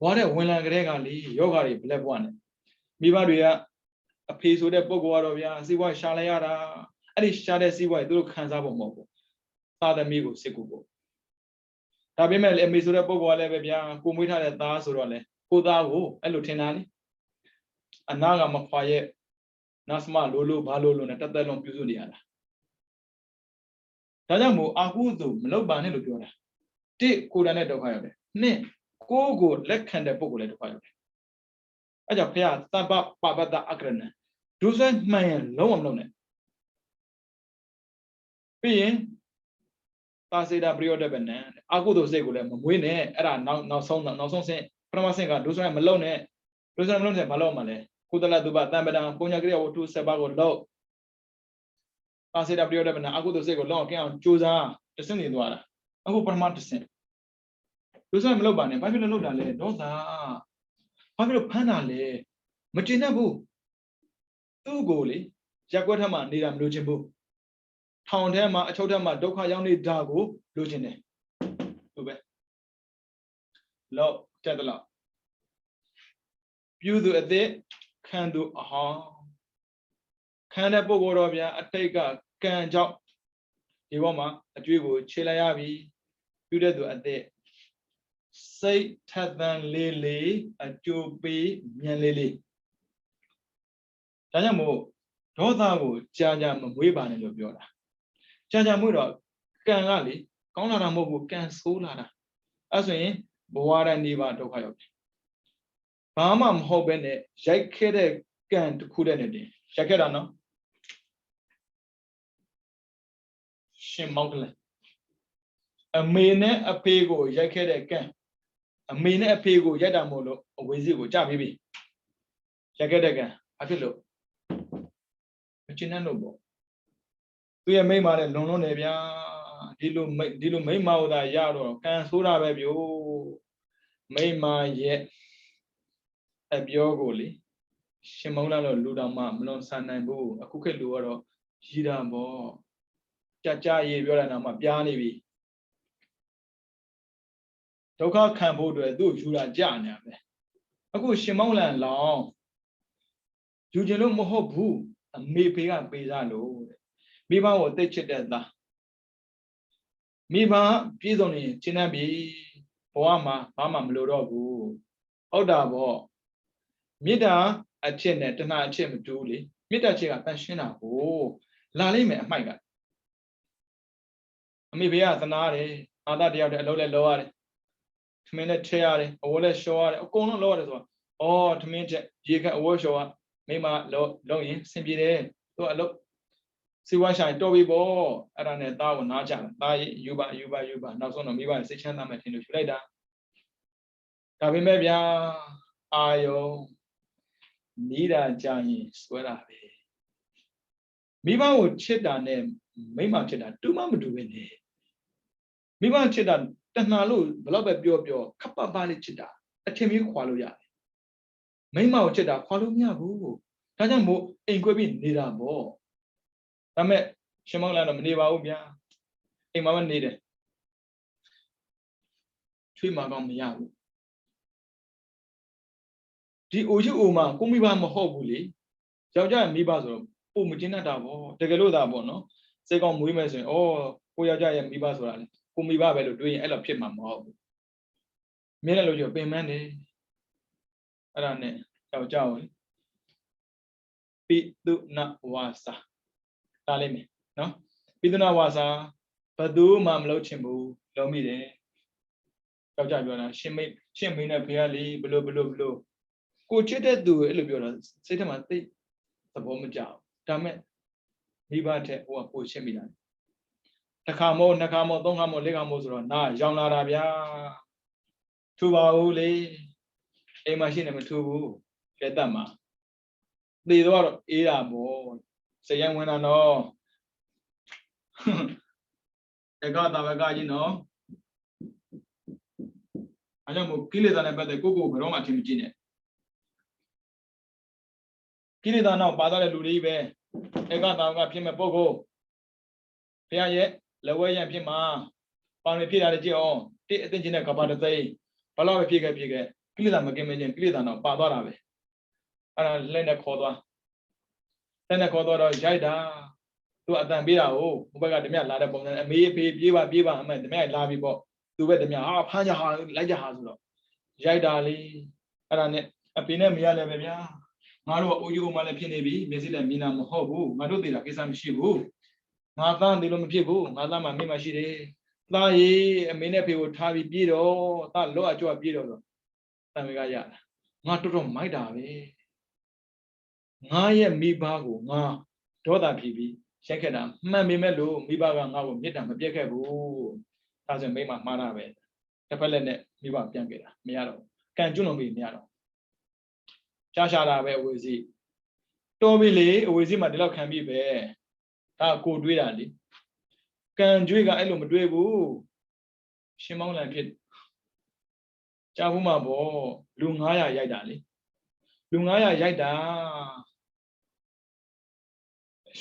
ဘွားတဲ့ဝင်လာကြတဲ့ကလေယောဂတွေဘလက်ဘွားနဲ့မိဘတွေကအဖေဆိုတဲ့ပုဂ္ဂိုလ်ကတော့ဗျာစီးပွားရှာလိုက်ရတာအဲ့ဒီရှာတဲ့စီးပွားတွေသူတို့ခံစားဖို့မဟုတ်ဘူးသာသမီကိုစစ်ကူဖို့ဒါပေမဲ့လေအမေဆိုတဲ့ပုဂ္ဂိုလ်ကလည်းပဲဗျာကိုမွေးထားတဲ့သားဆိုတော့လေကိုသားကိုအဲ့လိုထင်တာလေအနာကမခွာရဲ့နတ်စမလိုဘာလို့နဲ့တက်တက်လုံးပြုစုနေရတာဒါကြောင့်မို့အာဟုသူမလုပ်ပါနဲ့လို့ပြောတာတ တစ်ကိုယ်တိုင်နဲ့ဒုက္ခရောက်တယ်နှစ်ကိုယ်ကိုလက်ခံတဲ့ပုဂ္ဂိုလ်လည်းဒုက္ခရောက်တယ်အဲ့ကြောင့်ဘုရားသဗ္ဗပပတ္တအကရဏံဒုစရိုက်မှန်ရင်လုံးဝမလုပ်နဲ့ပြီးရင်သာစေတာပရိယောတပနံအကုသိုလ်စိတ်ကိုလည်းမမွေးနဲ့အဲ့ဒါနောက်ဆုံးဆင့်ပထမဆင့်ကဒုစရိုက်မလုပ်နဲ့ဒုစရိုက်မလုပ်နဲ့ဘာလုပ်မှာလဲကုသလတုပတံပဒံပုညကရိယဝတ္ထု7ပါးကိုလုပ်သာစေတာပရိယောတပနံအကုသိုလ်စိတ်ကိုလုံးအောင်ကင်းအောင်ကြိုးစားတဆင့်နေသွားတာအခုပထမတဆင့်ဒုစရိုက်မလုပ်ပါနဲ့ဘာဖြစ်လို့လုပ်တာလဲဒေါသဘာဖြစ်လို့ဖမ်းတာလဲမကျင်တတ်ဘူးသူ့ကိုလေရက်ွက်ထက်မှနေတာမလို့ခြင်းဘူးထောင်ထဲမှာအချုပ်ထဲမှာဒုက္ခရောက်နေတာကိုလိုချင်တယ်ဟုတ်ပဲလောက်တက်တယ်လောက်ပြုသူအသက်ခံသူအဟောင်းခံတဲ့ပုဂ္ဂိုလ်တော်ဗျာအတိတ်ကကံကြောင့်ဒီဘောမှာအကျွေးကိုခြေလိုက်ရပြီပြုတဲ့သူအသက်စိတ်ထက်သန်လေးလေးအကျိုးပေးမြန်လေးလေးဒါကြောင့်မို့ဒေါသကိုကြာမမွေးပါနဲ့လို့ပြောတာကြာမွေးတော့ကံကလေကောင်းလာတာမဟုတ်ဘူးကံဆိုးလာတာအဲ့ဆိုရင်ဘဝရနေပါဒုက္ခရောက်တယ်ဘာမှမဟုတ်ပဲနဲ့ရိုက်ခဲ့တဲ့ကံတစ်ခုတည်းနဲ့တင်ရိုက်ခဲ့တာနော်ရှင်မောက်ကလေးအမေနဲ့အဖေကိုရိုက်ခဲ့တဲ့ကံအမေနဲ့အဖေကိုရိုက်တာမို့လို့အဝေးစီကိုကြပြီးပြီရိုက်ခဲ့တဲ့ကံအဖြစ်လို့မချင်တဲ့လို့ပေါ့သူရဲ့မိမလည်းလုံနေဗျာဒီလိုမိမဟောတာရတော့ကံဆိုးတာပဲဗျို့မိမရဲ့အပြောကိုလေရှင်မောင်လာတော့လူတော်မှမလွန်ဆန်နိုင်ဘူးအခုခေတ်လူကတော့ရည်တာပေါ့ကြရေးပြောတဲ့နာမှာပြားနေပြီဒုက္ခခံဖို့အတွက်သူ့ယူတာကြနေတယ်အခုရှင်မောင်လန်လောင်ယူခြင်းလို့မဟုတ်ဘူးအမေဖေကပေးစားလို့မိဘကိုသိချစ်တဲ့သားမိဘပြည်စုံနေရှင်းတတ်ပြီဘဝမှာဘာမှမလိုတော့ဘူးဟုတ်တာပေါ့မေတ္တာအချက်နဲ့တဏှာအချက်မတူးလေမေတ္တာချက်ကတန်ရှင်းတာကိုလာလိမ့်မယ်အမိုက်ကအမေဘေးကသနာတယ်အာသတယောက်တည်းအလုပ်လည်းလုပ်ရတယ်ထမင်းလည်းထည့်ရတယ်အဝတ်လည်းလျှော်ရတယ်အကုန်လုံးလုပ်ရတယ်ဆိုတော့ဩထမင်းချက်ရေခက်အဝတ်လျှော်ကမိမလုပ်ရင်ဆင်ပြေတယ်သူအလုပ်စီဝါဆိုင်တော်ပြီပေါ့အဲ့ဒါနဲ့သားကိုနားချတာသားယူပါနောက်ဆုံးတော့မိဘစိတ်ချမ်းသာမယ်ထင်လို့ယူလိုက်တာဒါပေမဲ့ဗျာအာယုံနေတာကြာရင်စွဲတာပဲမိဘကိုချစ်တာနဲ့မိမချစ်တာတူမှမတူပဲနဲ့မိဘချစ်တာတဏှာလို့ဘလောက်ပဲပြောခပ်ပလေးချစ်တာအထင်ကြီးခွာလို့ရတယ်မိမကိုချစ်တာခွာလို့မရဘူးဒါကြောင့်မို့အိမ်ခွဲပြီးနေတာပေါ့ဒါမဲ့ရှင်မောင်လာတော့မနေပါဘူးဗျာအိမ်မှာမနေတယ်ချွေးမကောင်းမရဘူးဒီအိုချူအိုမှာကိုမိဘမဟုတ်ဘူးလေယောက်ျားမိဘဆိုတော့ပုံမကျင်းတတ်တာပေါ့တကယ်လို့သာပေါ့နော်စိတ်ကောင်းမွေးမယ်ဆိုရင်ကိုယောက်ျားရဲ့မိဘဆိုတာလေကိုမိဘပဲလို့တွေးရင်အဲ့လိုဖြစ်မှာမဟုတ်ဘူးမြင်တယ်လို့ပြောပင်မန်းတယ်အဲ့ဒါနဲ့ယောက်ျားကိုပိတုနဝါစာတားလိုက်မယ်နော်ပိတုနဝါစာဘသူမှမလုပ်ချင်ဘူးလုံးမိတယ်ယောက်ျားပြောတာရှင်းမိနဲ့ဖေကလေဘလို့ကိုချစ်တဲ့သူအဲ့လိုပြောတော့စိတ်ထဲမှာသိသဘောမကျဘူးဒါမဲ့မိဘထက်ဟိုကပိုချစ်မိတာတစ်ခါမို့နှစ်ခါမို့သုံးခါမို့လေးခါမို့ဆိုတော့နာရောင်လာတာဗျာထူပါဦးလေအိမ်မှာရှိနေမထူဘူးလက်သက်မှာသေတော့အေးတာပေါ့စိတ်ရဝင်တာနော်တက္ကသဝကကြီးနော်အဲကြောင့်မို့ကိလေသာနဲ့ပတ်သက်ကိုဘယ်တော့မှအထင်မကြီးနဲ့ကိလေသာနောက်ပါသွားတဲ့လူတွေပဲတက္ကသဝကဖြစ်မဲ့ပုဂ္ဂိုလ်ဘုရားရဲ့လက်ဝဲရံဖြစ်မှာပေါင်တွေဖြစ်တာကြည့်အောင်တိအသိချင်းတဲ့ကဘာတသိဘလောက်ပဲဖြစ်ခဲ့ကိလေသာမကင်းမချင်းကိလေသာနောက်ပါသွားတာပဲအဲ့ဒါလက်နဲ့ခေါ်သွားတော့ရိုက်တာသူအတန်ပေးတာကိုဘုဘကဓမြလာတဲ့ပုံစံအမေးဖေးပြေးပါအမေဓမြလာပြီပေါ့သူပဲဓမြဖမ်းကြဟာလိုက်ကြဟာဆိုတော့ရိုက်တာလေအဲ့ဒါနဲ့အဖေနဲ့မရလည်းပဲဗျာငါတို့ကအိုးယူမှလည်းဖြစ်နေပြီမျက်စိလည်းမြင်တာမဟုတ်ဘူးငါတို့သေးတာကိစ္စမရှိဘူးငါသားသေးလို့မဖြစ်ဘူးငါသားမှမိမရှိတယ် သားရေအမေနဲ့ဖေကိုထားပြီးပြေးတော့သားလောအကျွတ်ပြေးတော့တန်မေကရတာငါတော်တော်မိုက်တာပဲငါရဲ့မိဘကိုငါဒေါသဖြစ်ပြီးရက်ခဲ့တာမှန်ပေမဲ့လို့မိဘကငါ့ကိုမေတ္တာမပြတ်ခဲ့ဘူးဒါဆိုမိမမှားတာပဲတစ်ဖက်လက်နဲ့မိဘပြန်ခဲ့တာမရတော့ကံကျွလွန်ပြီးမရတော့ရှာတာပဲအဝေစီတော်ပြီလေအဝေစီမှာဒီလောက်ခံပြီးပဲဒါကိုတွေးတာလေကံကြွေးကအဲ့လိုမတွေးဘူးရှင်မောင်းလန်ဖြစ်ကြားဘူးမှာပေါ့လူ900ရိုက်တာလေလူ900ရိုက်တာ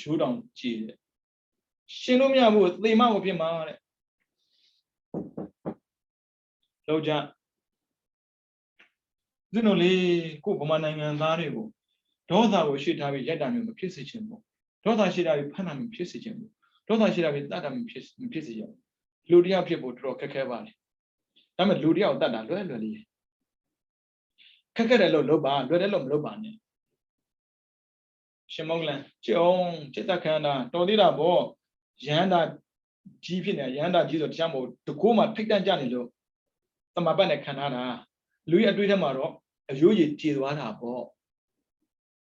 ရှိုးတောင်ကြည်တယ်ရှင်လို့မရဘူးသေမကိုဖြစ်မှာတဲ့လောက်ကြဒီလိုလေကိုဗမာနိုင်ငံသားတွေကိုဒေါသကိုရှေ့ထားပြီးရိုက်တာမျိုးမဖြစ်စေချင်ဘူးဒေါသရှေ့ထားပြီးဖမ်းတာမျိုးဖြစ်စေချင်ဘူးဒေါသရှေ့ထားပြီးတတ်တာမျိုးဖြစ်စေချင်ဘူးလူတယောက်ဖြစ်ဖို့တော်တော်ခက်ခဲပါလေဒါပေမဲ့လူတယောက်တတ်တာလွယ်လေးခက်ခဲတယ်လို့လုပ်ပါလွယ်တယ်လို့မလုပ်ပါနဲ့ရှင်မောင်လန်ကျုံจิตခန္ဓာတော်သေးတာပေါ့ရဟန္တာကြီးဖြစ်နေရဟန္တာကြီးဆိုတရားမို့တကိုးမှထိတ်တန့်ကြနေလို့တမပတ်နဲ့ခံထားတာလူရဲ့အတွေ့အထဲမှာတော့အယိုးရည်ကျေသွားတာပေါ့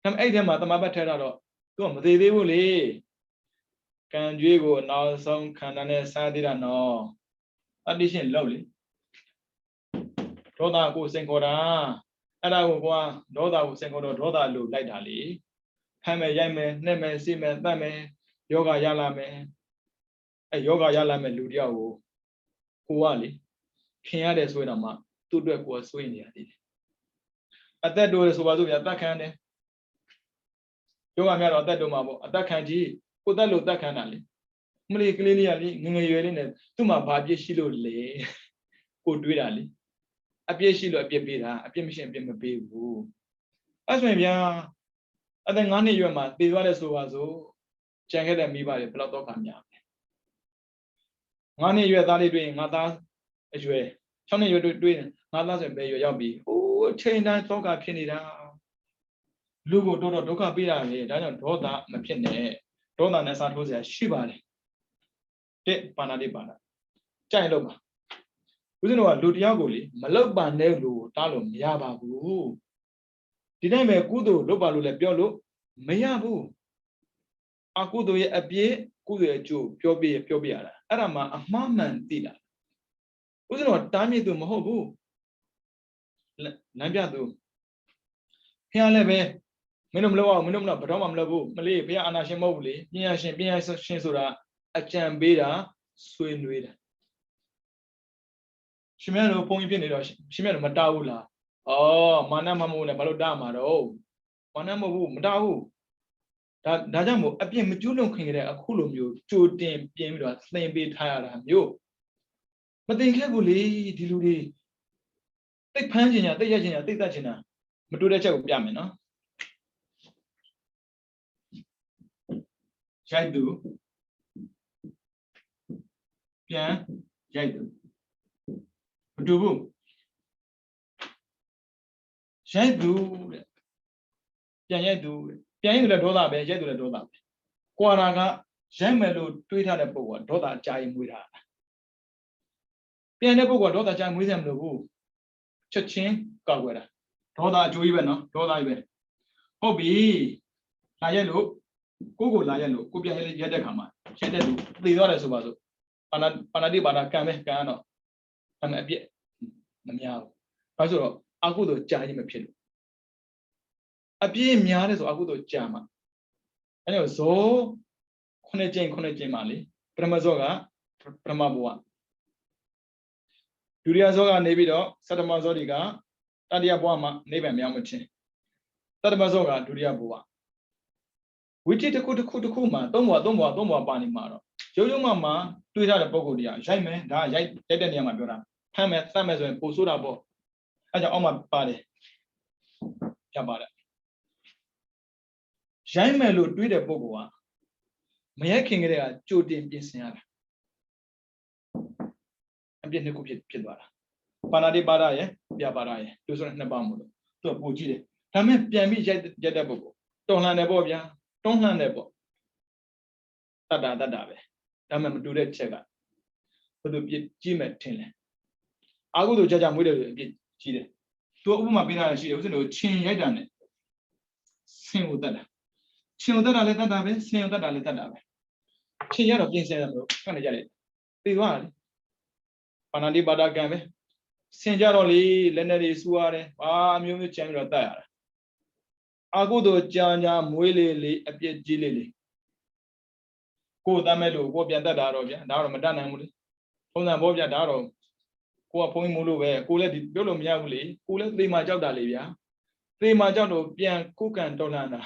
ဒါပေမဲ့အဲ့ထဲမှာတမပတ်ထဲတော့သူကမသေးသေးဘူးလေကံကြွေးကိုနောက်ဆုံးခန္ဓာနဲ့စားသေးတာနော်အတ္တိရှင်လောက်လေဒေါသကိုစိန်ခေါ်တာအဲ့ဒါကိုကွာဒေါသကိုစိန်ခေါ်တော့ဒေါသလို့လိုက်တာလေဖမ်းမယ်ရိုက်မယ်နှက်မယ်စိမယ်တတ်မယ်ယောဂရလာမယ်အဲယောဂရလာမယ်လူတယောက်ကိုကလေခင်ရတယ်ဆိုရင်တော့မှသူ့အတွက်ကိုယ်ဆွေးနေရသေးတယ်အသက်တိုးဆိုပါစို့ဗျာတတ်ခံတယ်ယောဂများတော့အသက်တိုးမှာပေါ့အသက်ခံကြီးကိုတက်လို့တတ်ခံတာလေမလေးကလေးလေးကလေငငယ်ရွယ်လေးနဲ့သူ့မှာဘာပြည့်ရှိလို့လေကိုတွေးတာလေအပြည့်ရှိလို့အပြည့်ပေးတာအပြည့်မရှိရင်အပြည့်မပေးဘူးအဲ့ဆိုရင်ဗျာအသက်9နှစ်ရွယ်မှာတည်သွားတဲ့ဆိုပါစို့ကြံခဲ့တဲ့မိဘတွေဘယ်လောက်တော့ခံများလဲ9နှစ်ရွယ်သားလေးတွေ့ရင်ငါသားအရွယ်6နှစ်ရွယ်တွေ့ရင်ငါသားဆိုရင်ဘယ်ရွယ်ရောက်ပြီဟိုးချိန်တိုင်းသောကဖြစ်နေတာလူကိုတော်တော်ဒုက္ခပေးတာလေဒါကြောင့်ဒေါသမဖြစ်နဲ့ဒေါသနဲ့စားထိုးစရာရှိပါတယ်တဲ့ပါဏာတိပါဏာကြိုက်လို့ပါဦးဇင်းတို့ကလူတယောက်ကိုလေမလောက်ပါနဲ့လို့တားလို့မရပါဘူးဒီတိုင်းပဲကုသိုလ်လုပ်ပါလို့လည်းပြောလို့မရဘူးအကုသိုလ်ရဲ့အပြည့်ကုသိုလ်ရဲ့အကျိုးပြောပြရတာအဲ့ဒါမှအမှားမှန်သိတာဦးဇင်းတို့တားမြစ်သူမဟုတ်ဘူးလမ်းပြသူဖះလည်းပဲမင်းတို့မလုပ်အောင်မင်းတို့မလုပ်ဘယ်တော့မှမလုပ်ဘူးမလေးဖះအာနာရှင်မဟုတ်ဘူးလေပညာရှင်ဆိုတာအကြံပေးတာဆွေးနွေးတာရှင်မြတ်တို့ဘုန်းကြီးဖြစ်နေတော့ရှင်မြတ်တို့မတားဘူးလားဩမာနမမို့နဲ့ဘာလို့တားမှာတော့မာနမဟုတ်ဘူးမတားဘူးဒါကြောင့်မို့အပြစ်မကျူးလွန်ခင်ကြတဲ့အခုလိုမျိုးကြိုတင်ပြင်းပြီးတော့သင်ပေးထားရတာမျိုးမသင်ခဲ့ဘူးလေဒီလူတွေတိတ်ဖမ်းချင်ညာတိတ်ရက်ချင်ညာတိတ်တတ်ချင်တာမတူတဲ့ချက်ကိုပြမယ်နော်ရိုက်သူပြန်ရိုက်သူမတူဘူးရိုက်သူတဲ့ပြန်ရိုက်သူပြန်ရိုက်သူလည်းဒေါသပဲရိုက်သူလည်းဒေါသပဲကွာတာကရိုက်မယ်လို့တွေးထားတဲ့ပုဂ္ဂိုလ်ကဒေါသအကြာကြီးမွေးတာပြန်တဲ့ပုဂ္ဂိုလ်ကဒေါသအကြာမွေးစရာမလိုဘူးချက်ချင်းကောက်ွယ်တာဒေါသအကျိုးကြီးပဲနော်ဒေါသကြီးပဲဟုတ်ပြီလာရက်လို့ကိုလာရက်လို့ကိုပြန်ရက်တဲ့ခါမှာရက်တဲ့သူသေသွားတယ်ဆိုပါစို့ပါဏာတိပါဏာကံပဲကံတော့အမှအပြည့်မများဘူးဘာလို့ဆိုတော့အကုသိုလ်ကြာကြီးမဖြစ်လို့အပြည့်များတယ်ဆိုအကုသိုလ်ကြာမှာအဲ့တော့ဇော9ကျင်းမှာလေပထမဇောကပထမဘဝဒုတိယဇောကနေပြီးတော့သတ္တမဇောတွေကတတိယဘဝမှာနိဗ္ဗာန်မရောက်မချင်းတတ္တမဇောကဒုတိယဘဝဝိจิตတစ်ခုမှာသုံးဘဝပါနေမှာတော့ရုံမှတွေးထားတဲ့ပုံကိုယ်တရားရိုက်မယ်ဒါရိုက်တဲ့နေရာမှာပြောတာဖမ်းမယ်သတ်မယ်ဆိုရင်ပို့ဆိုတာပေါ့အဲကြောင့်အောက်မှာပါတယ်ပြပါတယ်ရိုက်မယ်လို့တွေးတဲ့ပုံကမရိုက်ခင်ကတည်းကကြိုတင်ပြင်ဆင်ရတာအပြစ်နှစ်ခုဖြစ်သွားတာပါဏာတိပါဒရဲ့ပြပါဒရဲ့တို့ဆိုတဲ့နှစ်ပါးမို့လို့သူကပိုကြည့်တယ်ဒါမဲ့ပြန်ပြီးရိုက်တဲ့ပုံကိုတော်လှန်တယ်ပေါ့ဗျာတွန်းလှန်တယ်ပေါ့တတ်တာပဲဒါမဲ့မတူတဲ့ချက်က ဘယ်လိုပြစ်ကြီးမဲ့ထင်လဲအာကုသို့ကြာကြာမွေးတယ်ဆိုအပြစ်ကြီးတယ်သူဥပမာပေးထားတာရှိတယ်ဦးဇင်းတို့ချင်းရိုက်တာနဲ့ဆင်းကိုတတ်တာချင်းကိုတတ်တာလည်းတတ်တာပဲဆင်းကိုတတ်တာလည်းတတ်တာပဲချင်းရတော့ပြင်ဆင်တယ်မလို့ခဏနေကြလေပြီးသွားတယ်ပါဏာတိပါဒကံပဲဆင်ကြတော့လေလက်နဲ့တွေစူရတယ်ဘာမျိုးမျိုးချမ်းပြီးတော့တတ်ရတာအာကုသို့ကြာကြာမွေးလေလေအပြစ်ကြီးလေလေကိုယ်တတ်မဲ့လို့ကိုပြန်တတ်တာတော့ဗျာဒါတော့မတတ်နိုင်ဘူးလေပုံစံဘောဗျာဒါတော့ကိုကဘုန်းကြီးမို့လို့ပဲကိုလည်းဒီပြောလို့မရဘူးလေကိုလည်းသေမာကြောက်တာလေဗျာသေမာကြောက်တော့ပြန်ကိုကန်တော်လှန်တာ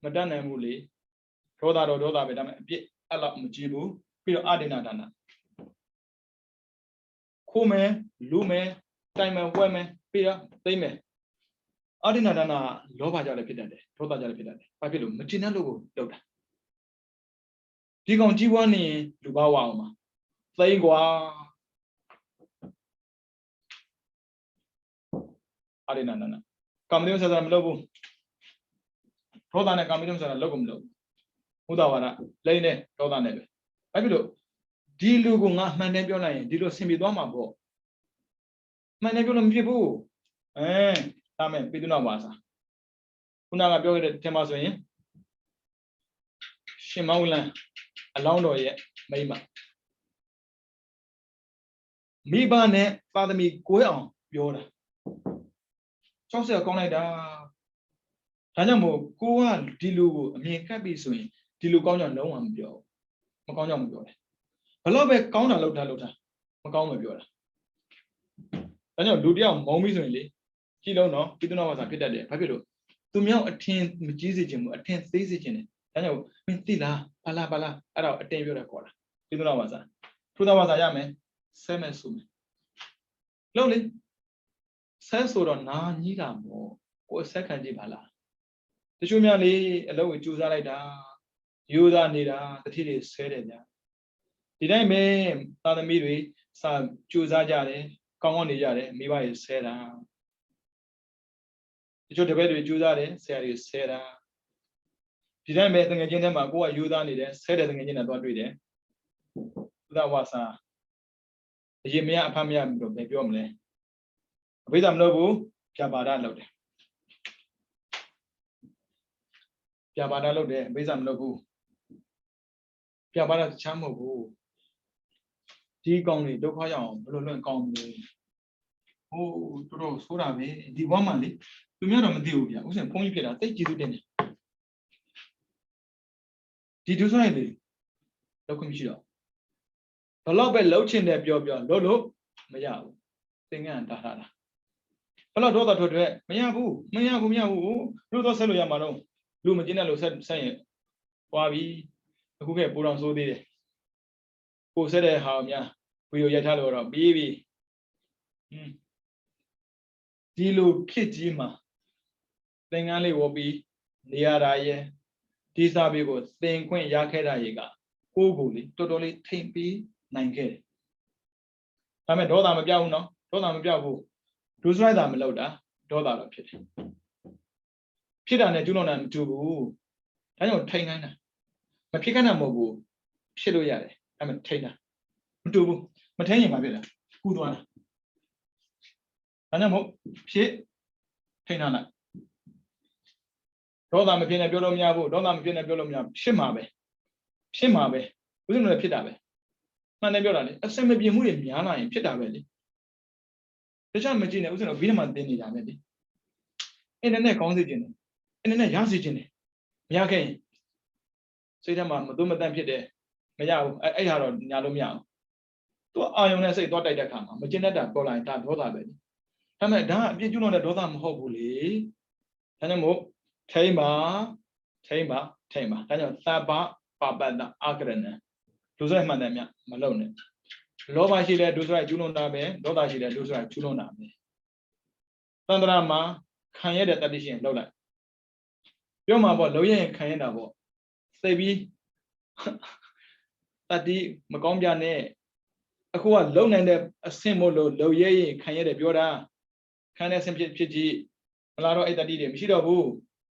မတတ်နိုင်ဘူးလေဒေါသတော့ဒေါသပဲဒါပေမဲ့အပြစ်အဲ့လောက်မကြည့်ဘူးပြီးတော့အဒိဏဒါနခိုးမယ်လူမယ်တိုင်မယ်ဝဲမယ်ပြီးတော့သိမ့်မယ်အဒိဏဒါနလောဘကြောင့်လည်းဖြစ်တတ်တယ်ဒေါသကြောင့်လည်းဖြစ်တတ်တယ်ဘာဖြစ်လို့မကျင်တဲ့လူကိုလုပ်တာဒီကောင်ကြီးဝါနေလူဘာဝအောင်မှာသိမ့်ကွာအရိဏနကာမတိဆိုတာမလုပ်ဘူးဒေါသနဲ့ကာမတိဆိုတာလုပ်ကိုမလုပ်ဘူးဘုဒ္ဓဝါဒလိမ့်နဲ့ဒေါသနဲ့ပဲဘာဖြစ်လို့ဒီလူကငါမှန်တယ်ပြောလိုက်ရင်ဒီလိုဆင်ပြေသွားမှာပေါ့မှန်တယ်ပြောလို့မဖြစ်ဘူးဒါမဲ့ပိသုနာဝါစာခုနကပြောခဲ့တဲ့ထင်ပါဆိုရင်ရှင်မောင်လန်အလောင်းတော်ရဲ့မိမမိဘနဲ့သာသမီကိုယ်အောင်ပြောတာ60ကောင်းလိုက်တာဒါကြောင့်မို့ကိုကဒီလူကိုအမြင်ကပ်ပြီဆိုရင်ဒီလူကောင်းကြောင်လုံးဝမပြောမကောင်းကြောင်မပြောတယ်ဘလို့ပဲကောင်းတာလုပ်တာမကောင်းမပြောတာဒါကြောင့်လူတယောက်မုံပြီဆိုရင်လေကြည့်လုံးတော့ပိသုနာဝါစာဖြစ်တတ်တယ်ဘာဖြစ်လို့သူမြောက်အထင်မကြီးစေခြင်းဘူးအထင်သေးစေခြင်းတယ်ဒါကြောင့်မင်းသိလားဘာလားအဲ့တော့အတင်ပြောတယ်ခေါ်တာပိသုနာဝါစာထူသာဝါစာရမယ်ဆဲမဲ့ဆိုမယ်လုံးလေဆဲဆိုတော့နာကြီးတာမို့ကိုယ်ဆက်ခံကြည့်ပါလားတချို့များလေအလုပ်ကိုကြိုးစားလိုက်တာယူသားနေတာတတိတွေဆဲတယ်ဗျာဒီတိုင်းပဲသာသမီတွေစာကြိုးစားကြတယ်ကောင်းကောင်းနေကြတယ်မိဘတွေဆဲတာတချို့တပည့်တွေကြိုးစားတယ်ဆရာတွေဆဲတာဒီတိုင်းပဲတငယ်ချင်းထဲမှာကိုကယူသားနေတယ်ဆဲတဲ့တငယ်ချင်းနဲ့သွားတွေ့တယ်သုဒ္ဓဝါစာအရင်မရအဖမရပြီးတော့ဘယ်ပြောမလဲအဘိဓမ္မာမလုပ်ဘူးပြပါဒလုပ်တယ်ပြပါဒလုပ်တယ်အဘိဓမ္မာမလုပ်ဘူးပြပါဒချမ်းမဟုတ်ဘူးဒီကောင်တွေဒုက္ခရောက်အောင်ဘယ်လိုလုပ်ကောင်းမလဲဟိုတော်တော်ဆိုးတာပဲဒီဘဝမှာလေသူများတော့မသိဘူးဗျာဥစဉ်ဘုန်းကြီးဖြစ်တာတိတ်ကြည့်သူတင်တယ်ဒီဒုစရိုက်တွေလောက်ခွင့်မရှိတော့ဘလောက်ပဲလှုပ်ချင်တယ်ပြောလို့မရဘူးသင်္ကန်းတားတာဘလောက်တော့ထွက်မရဘူးလူတော့ဆက်လို့ရမှာတော့လူမကျင်းတဲ့လို့ဆက်ရင်သွားပြီအခုကပိုးတော်ဆိုးသေးတယ်ပိုဆက်တဲ့ဟာများဗီဒီယိုရိုက်ထားလို့တော့ပြီးပြီဒီလိုဖြစ်ကြီးမှာသင်္ကန်းလေးဝေါ်ပြီးနေရတာရဲ့ဒီစာပေကိုသင်ခွင့်ရခဲ့တာရဲ့ကကိုယ်ကိုလေတော်တော်လေးထိမ့်ပြီးနိုင်ခဲ့တယ်ဒါပေမဲ့ဒေါသမပြောက်ဘူးနော်ဒေါသမပြောက်ဘူးဒုစရိုက်တာမလုပ်တာဒေါသတော့ဖြစ်တယ်ဖြစ်တာနဲ့ကျူးလွန်တာမတူဘူးဒါကြောင့်ထိန်ခိုင်းတာမဖြစ်ခိုင်းတာမဟုတ်ဘူးဖြစ်လို့ရတယ်ဒါပေမဲ့ထိန်တာမတူဘူးမထိန်ရင်မဖြစ်တာကူးသွားတာဒါကြောင့်မို့ဖြစ်ထိန်တာလိုက်ဒေါသမဖြစ်နဲ့ပြောလို့မရဘူးဒေါသမဖြစ်နဲ့ပြောလို့မရဖြစ်မှာပဲဥစဉ်လည်းဖြစ်တာပဲမှန်တယ်ပြောတာလေအစမပြေမှုတွေများလာရင်ဖြစ်တာပဲလေတခြားမကြည့်နဲ့ဥစဉ်တော့ဘီးမှာတင်နေတာပဲလေအင်တာနက်ကောင်းစေခြင်းတယ်အင်တာနက်ရစေခြင်းတယ်မရခဲ့ရင်စိတ်ထဲမှာမသွမတန့်ဖြစ်တယ်မရဘူးအဲ့ဟာတော့ညာလို့မရဘူးသူအာယုံနဲ့စိတ်သွားတိုက်တဲ့ခါမှာမကျင်တတ်တာပေါ်လာရင်ဒါဒေါသပဲလေဒါပေမဲ့ဒါကအပြစ်ကျူးလွန်တဲ့ဒေါသမဟုတ်ဘူးလေဒါကြောင့်မို့ထိမ့်ပါဒါကြောင့်သဗ္ဗပပတ္တအာကရဏံဒုစရိုက်မှန်တယ်မြမလုံနဲ့လောဘရှိတဲ့ဒုစရိုက်ကျူးလွန်တာပဲဒေါသရှိတဲ့ဒုစရိုက်ကျူးလွန်တာပဲသန္တရာမှာခံရတဲ့တတိရှင်လောက်လိုက်ပြောမှာပေါ့လုံရရင်ခံရတာပေါ့သိပြီးတတိမကောင်းပြနဲ့အခုကလုံနိုင်တဲ့အဆင့်မို့လို့လုံရရင်ခံရတယ်ပြောတာခံတဲ့အဆင့်ဖြစ်ကြည့်မလားတော့အဲ့တတိတွေမရှိတော့ဘူး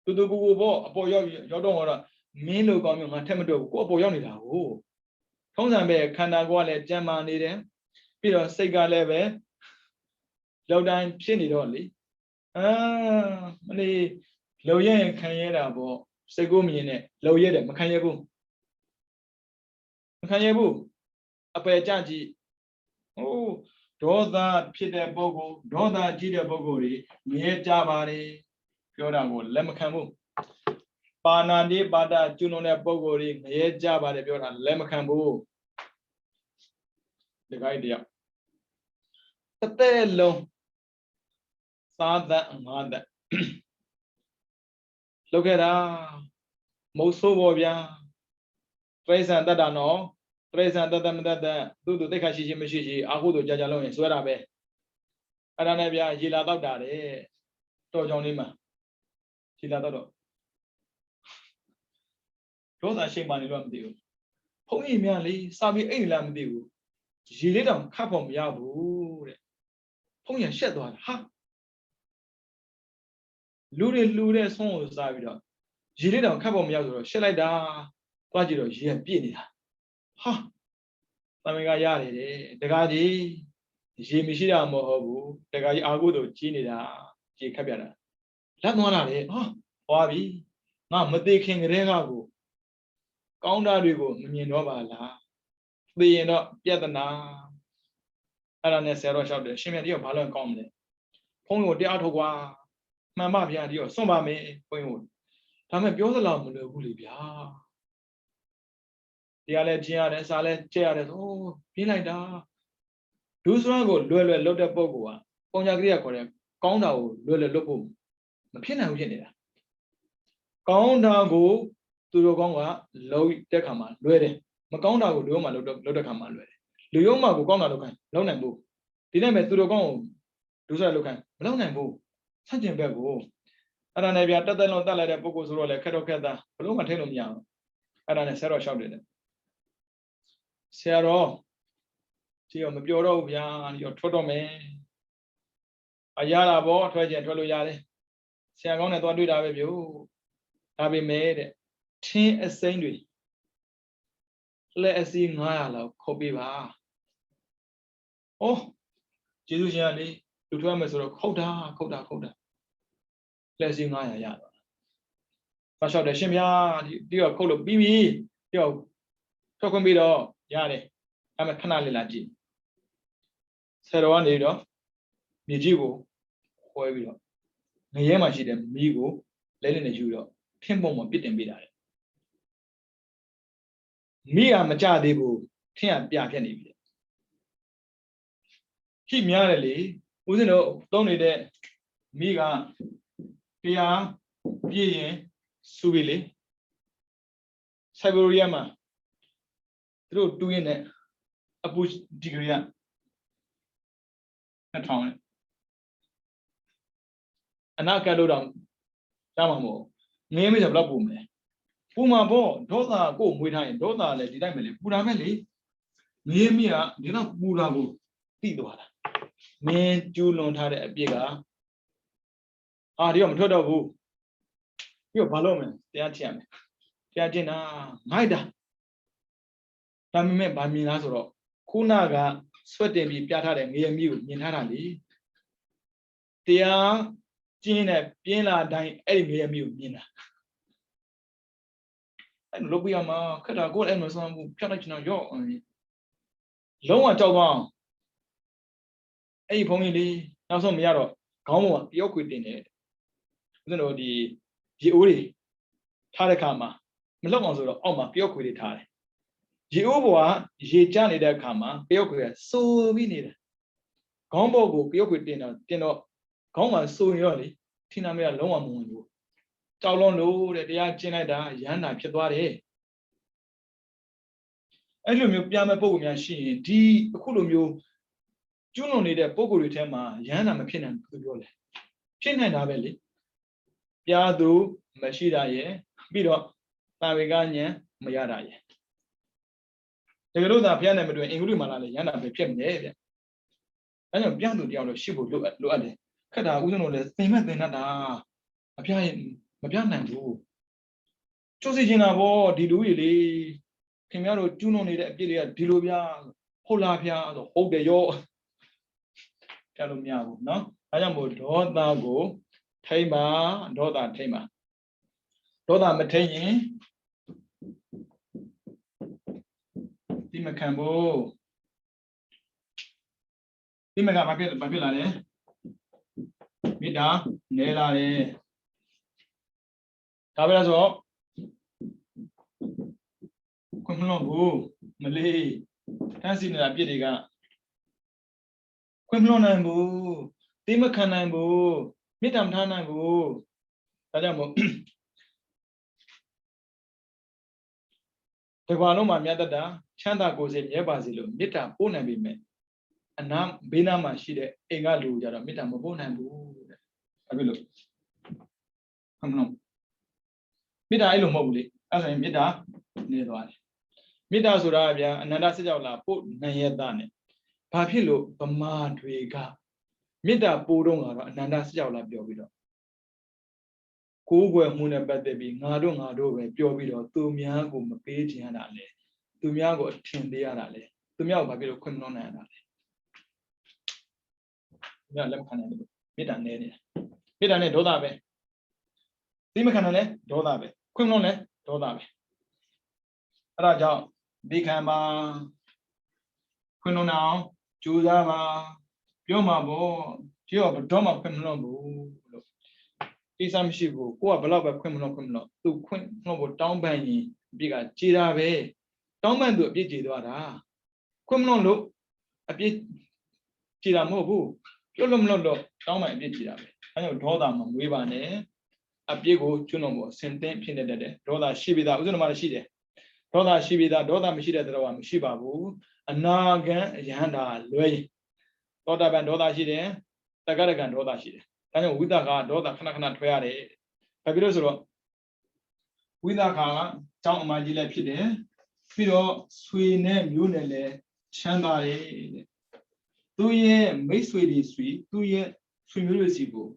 တူကိုပေါ့အပေါ်ရောက်တော့မင်းလိုကောင်းမျိုးငါထက်မတော့ဘူးကိုအပေါ်ရောက်နေတာကိုထုံးစံပဲခန္ဓာကိုယ်ကလည်းကြံမာနေတယ် ပြီးတော့စိတ်ကလည်းပဲလောက်တိုင်းဖြစ်နေတော့လေမလေးလုံရရင်ခံရတာပေါ့စိတ်ကိုမြင်နဲ့လုံရတယ်မခံရဘူးမခံရဘူးအပယ်ကြကြည့်ဟိုးဒေါသဖြစ်တဲ့ပုဂ္ဂိုလ်ဒေါသကြီးတဲ့ပုဂ္ဂိုလ်တွေမြဲကြပါတယ်ပြောတာကိုလက်မခံဘူးပါဏာတိပါဒကျွလွန်တဲ့ပုဂ္ဂိုလ်တွေမြဲကြပါတယ်ပြောတာလက်မခံဘူးဒီကိုင်းတယောက်တစ်သက်လုံးစားသက်ငါးသက်လုပ်ခဲ့တာမုတ်ဆိုးပေါ်ဗျာပြိဿံတတ္တနော်ပြိဿံတတ္တမတတ္တသူ့တိတ်ခါရှိရှိမရှိရှိအာဟုတို့ကြာကြာလုံးရင်ဆွဲတာပဲအဲ့ဒါနဲ့ဗျာရေလာတော့တာတဲ့တော်ကြောင်လေးမှာရေလာတော့ဒေါသရှိမှနေတော့မသိဘူးဘုန်းကြီးများလေစာပြီးအိမ်လာမသိဘူးရေလေးတောင်ခတ်ဖို့မရဘူးတဲ့ဘုန်းကြီးရှက်သွားတာဟာလူတွေလှူတဲ့ဆုံးကိုစားပြီးတော့ရေလေးတောင်ခတ်ဖို့မရဆိုတော့ရှက်လိုက်တာသွားကြည့်တော့ရေပြည့်နေတာဟာသမင်္ဂရတယ်တဲ့တကားကြီးရေမရှိတာမဟုတ်ဘူးတကားကြီးအာဟုတို့ကြီးနေတာရေခတ်ပြတာလက်သွားတာလေဟာဟွာပြီငါမသိခင်ကတည်းကကိုကောင်းတာတွေကိုမမြင်တော့ပါလားသိရင်တော့ပြဿနာအဲ့ဒါနဲ့ဆရာတော်လျှောက်တယ်ရှင်မြတ်ကြီးကဘာလို့ကောင်းမလဲဘုန်းကြီးကိုတရားထုတ်ကွာမှန်ပါဗျာဒီတော့စွန့်ပါမယ်ဘုန်းကြီးကိုဒါမဲ့ပြောသလောက်မလွယ်ဘူးလေဗျာတရားလည်းကျင့်ရတယ်စာလည်းကျင့်ရတယ်ဆိုပြင်းလိုက်တာဒုစရကိုလွယ်လွယ်လွတ်တဲ့ပုံကပုံညာကလေးကခေါ်တယ်ကောင်းတာကိုလွယ်လွယ်လွတ်ဖို့မဖြစ်နိုင်ဘူးဖြစ်နေတာကောင်းတာကိုသူတို့ကောင်းကလုံးတဲ့ခါမှာလွယ်တယ်မကောင်းတာကိုလူရောမှာလွတ်တဲ့ခါမှာလွယ်တယ်လူရောမှာကိုကောင်းတာလုပ်ခိုင်းလုံးနိုင်ဘူးဒီနေ့မဲ့သူတို့ကောင်းကိုဒုစရလုပ်ခိုင်းမလုပ်နိုင်ဘူးဆန့်ကျင်ဘက်ကိုအဲ့ဒါနဲ့ဗျာတက်တက်လုံးတက်လိုက်တဲ့ပုဂ္ဂိုလ်ဆိုတော့လေခက်တော့ခက်တာဘလို့မှထိလို့မရဘူးအဲ့ဒါနဲ့ဆရာတော်လျှောက်တယ်ဆရာတော်ဒီတော့မပြောတော့ဘူးဗျာဒီတော့ထွက်တော့မယ်အရတာပေါ့ထွက်ခြင်းထွက်လို့ရတယ်ဆရာကောင်းနဲ့သွားတွေ့တာပဲဗျို့ဒါပေမဲ့တဲ့ထင်းအစိမ့်တွေလက်အစီး900လောက်ခုတ်ပေးပါဩကျေးဇူးရှင်ကလေလူထွက်မယ်ဆိုတော့ခုတ်တာလက်အစီး900ရတော့သွားလျှောက်တယ်ရှင်ဗျာဒီတော့ခုတ်လို့ပြီးပြီဒီတော့ထွက်ခွင့်ပြီးတော့ရတယ်အဲ့မဲ့ခဏလေးလာကြည့်ဆရာတော်ကနေတော့မြေကြီးကိုခွဲပြီးတော့ငရဲမှာရှိတဲ့မီးကိုလဲလဲနဲ့ယူတော့ဖင်းပုံမှာပြစ်တင်ပေးတာလေမီးကမကြသေးဘူးထင်းကပြဖြတ်နေပြီခိများတယ်လေဦးဇင်းတို့သုံးနေတဲ့မီးကတရားပြည့်ရင်စုပြီလေဆိုက်ဘရီးယားမှာသူတို့တူးရင်နဲ့အပူဒီဂရီက2000နဲ့အနာကလို့တော့ရမှာမဟုတ်ငင်းမေးဆိုဘယ်တော့ပူမလဲပူမှာပေါ့ဒေါသကိုမွေးထားရင်ဒေါသလည်းဒီတိုင်းပဲလေပူတာမဲ့လေငင်းမေးကဒီတော့ပူတာကိုသိသွားတာမင်းကျူးလွန်ထားတဲ့အပြစ်ကဒီတော့မထွက်တော့ဘူးပြီးတော့ဘာလုပ်မလဲတရားကျင့်ရမယ်တရားကျင့်တာငိုက်တာဒါပေမဲ့ဗာမြင်လားဆိုတော့ခုနကဆွတ်တင်ပြီးပြထားတဲ့ငရေမြီးကိုမြင်ထားတာလေတရားကျင်းတဲ့ပြင်းလာတိုင်းအဲ့ဒီငရေမြီးကိုမြင်တာအဲ့လိုပြရမှာခက်တာကိုအဲ့လိုဆောင်ဘူးဖြတ်လိုက်ချင်တော့ရော့လုံးဝကြောက်သွားအောင်အဲ့ဒီဘုံကြီးလေးနောက်ဆုံးမရတော့ခေါင်းပေါ်ကတယောက်ခွေတင်တယ်ဦးဇင်းတို့ဒီရေအိုးတွေထားတဲ့ခါမှာမလောက်အောင်ဆိုတော့အောက်မှာတယောက်ခွေတွေထားတယ်ရေအိုးပေါ်ကရေကျနေတဲ့အခါမှာတယောက်ခွေကစိုးပြီးနေတယ်ခေါင်းပေါ်ကိုတယောက်ခွေတင်တော့ခေါင်းမှာစိုးရောလေထင်နာမရလုံးဝမဝင်ဘူးကြောက်လွန်လို့တဲ့တရားကျင့်လိုက်တာရဟန္တာဖြစ်သွားတယ်အဲ့လိုမျိုးပြမဲ့ပုံများရှိရင်ဒီအခုလိုမျိုးကျွလွန်နေတဲ့ပုံကိုယ်တွေထဲမှာရဟန္တာမဖြစ်နိုင်ဘူးပြောတယ်ဖြစ်နိုင်တာပဲလေပြားသူမရှိတာရဲ့ပြီးတော့တာဝေကဉာဏ်မရတာရဲ့တကယ်လို့သာဘုရားနဲ့မတွေ့အင်္ဂုလိမာလာလည်းရဟန္တာပဲဖြစ်မယ်ဗျအဲကြောင့်ပြားသူတရားလို့ရှိဖို့လိုအပ်တယ်ခက်တာဥစဉ်တို့လည်းသင်မဲ့သင်တတ်တာမပြနိုင်ဘူးကျိုးစီချင်တာဗောဒီလူကြီးလေခင်ဗျားတို့ကျူးလွန်နေတဲ့အပြစ်တွေကဒီလိုဗျာ ဟုတ်လားဗျာဆိုဟုတ်တယ်ရောကြားလို့မရဘူးเนาะဒါကြောင့်မို့ဒေါသကိုထိမ့်ပါဒေါသထိမ့်ပါဒေါသမထိမ့်ရင်ဒီမခံဘူးဒီမကဘာဖြစ်လာလဲမေတ္တာနဲလာတယ်ဒါပဲဆိုတော့ခွင့်မလွန်ဘူးမလေးတန်းစီနေတာပြစ်တွေကခွင့်မလွန်နိုင်ဘူးတိမခံနိုင်ဘူးမေတ္တာမထားနိုင်ဘူးဒါကြောင့်မို့ဒီဘာလုံးမှာမြတ်တတာချမ်းသာကိုယ်စိတ်မြဲပါစေလို့မေတ္တာပို့နိုင်ပြီမဲ့အနာဘေးနားမှာရှိတဲ့အိမ်ကလူကြတော့မေတ္တာမပို့နိုင်ဘူးတဲ့ဘာဖြစ်လို့ခွင့်မလွန်မေတ္တာအဲ့လိုမဟုတ်ဘူးလေအဲ့ဆိုရင်မေတ္တာနေသွားတယ်မေတ္တာဆိုတာဗျာအနန္တစကြောက်လာပို့နိုင်ရတာနဲ့ဘာဖြစ်လို့ဗမာတွေကမေတ္တာပို့တော့ကတော့အနန္တစကြောက်လာပြောပြီးတော့ကိုးကွယ်မှုနဲ့ပတ်သက်ပြီးငါတို့ပဲပြောပြီးတော့သူများကိုမပေးချင်ရတာလေသူများကိုအထင်သေးရတာလေသူများကိုဘာဖြစ်လို့ခွင့်မလွှတ်နိုင်ရတာလဲညလက်မခံနိုင်ဘူးမေတ္တာနဲ့နေတာမေတ္တာနဲ့ဒေါသပဲသိမခံနိုင်လဲဒေါသပဲခွင့်မလွှတ်လဲဒေါသပဲအဲ့ဒါကြောင့်ဒီခံပါခွင့်လွှတ်အောင်ကြိုးစားပါပြောမှာပေါ့ဒီတော့ဘယ်တော့မှခွင့်မလွှတ်ဘူးလို့ကိစ္စမရှိဘူးကိုကဘယ်တော့ပဲခွင့်မလွှတ်သူခွင့်လွှတ်ဖို့တောင်းပန်ရင်အပြစ်ကကြည်တာပဲတောင်းပန်သူအပြစ်ကြည်သွားတာခွင့်မလွှတ်လို့အပြစ်ကြည်တာမဟုတ်ဘူးလွတ်လို့မလွတ်တော့တောင်းပန်အပြစ်ကြည်တာပဲအဲကြောင့်ဒေါသမမွေးပါနဲ့အပြစ်ကိုကျွလွန်ဖို့ဆင်တင်းဖြစ်နေတတ်တယ်ဒေါသရှိပြီးသားဥစ္စာမှရှိတယ်ဒေါသရှိပြီးသားဒေါသမရှိတဲ့တော့မရှိပါဘူးအနာဂံယဟန္တာလွဲသောတာပန်ဒေါသရှိတယ်တက္ကရကံဒေါသရှိတယ်ဒါကြောင့်ဝိသကဒေါသခဏခဏထွက်ရတယ်ဘာဖြစ်လို့ဆိုတော့ဝိသကကကြောင်းအမကြီးလည်းဖြစ်တယ်ပြီးတော့ဆွေနဲ့မျိုးနဲ့လည်းချမ်းသာတယ်တဲ့သူရဲ့မိတ်ဆွေတွေဆွေသူရဲ့ဆွေမျိုးတွေစီကို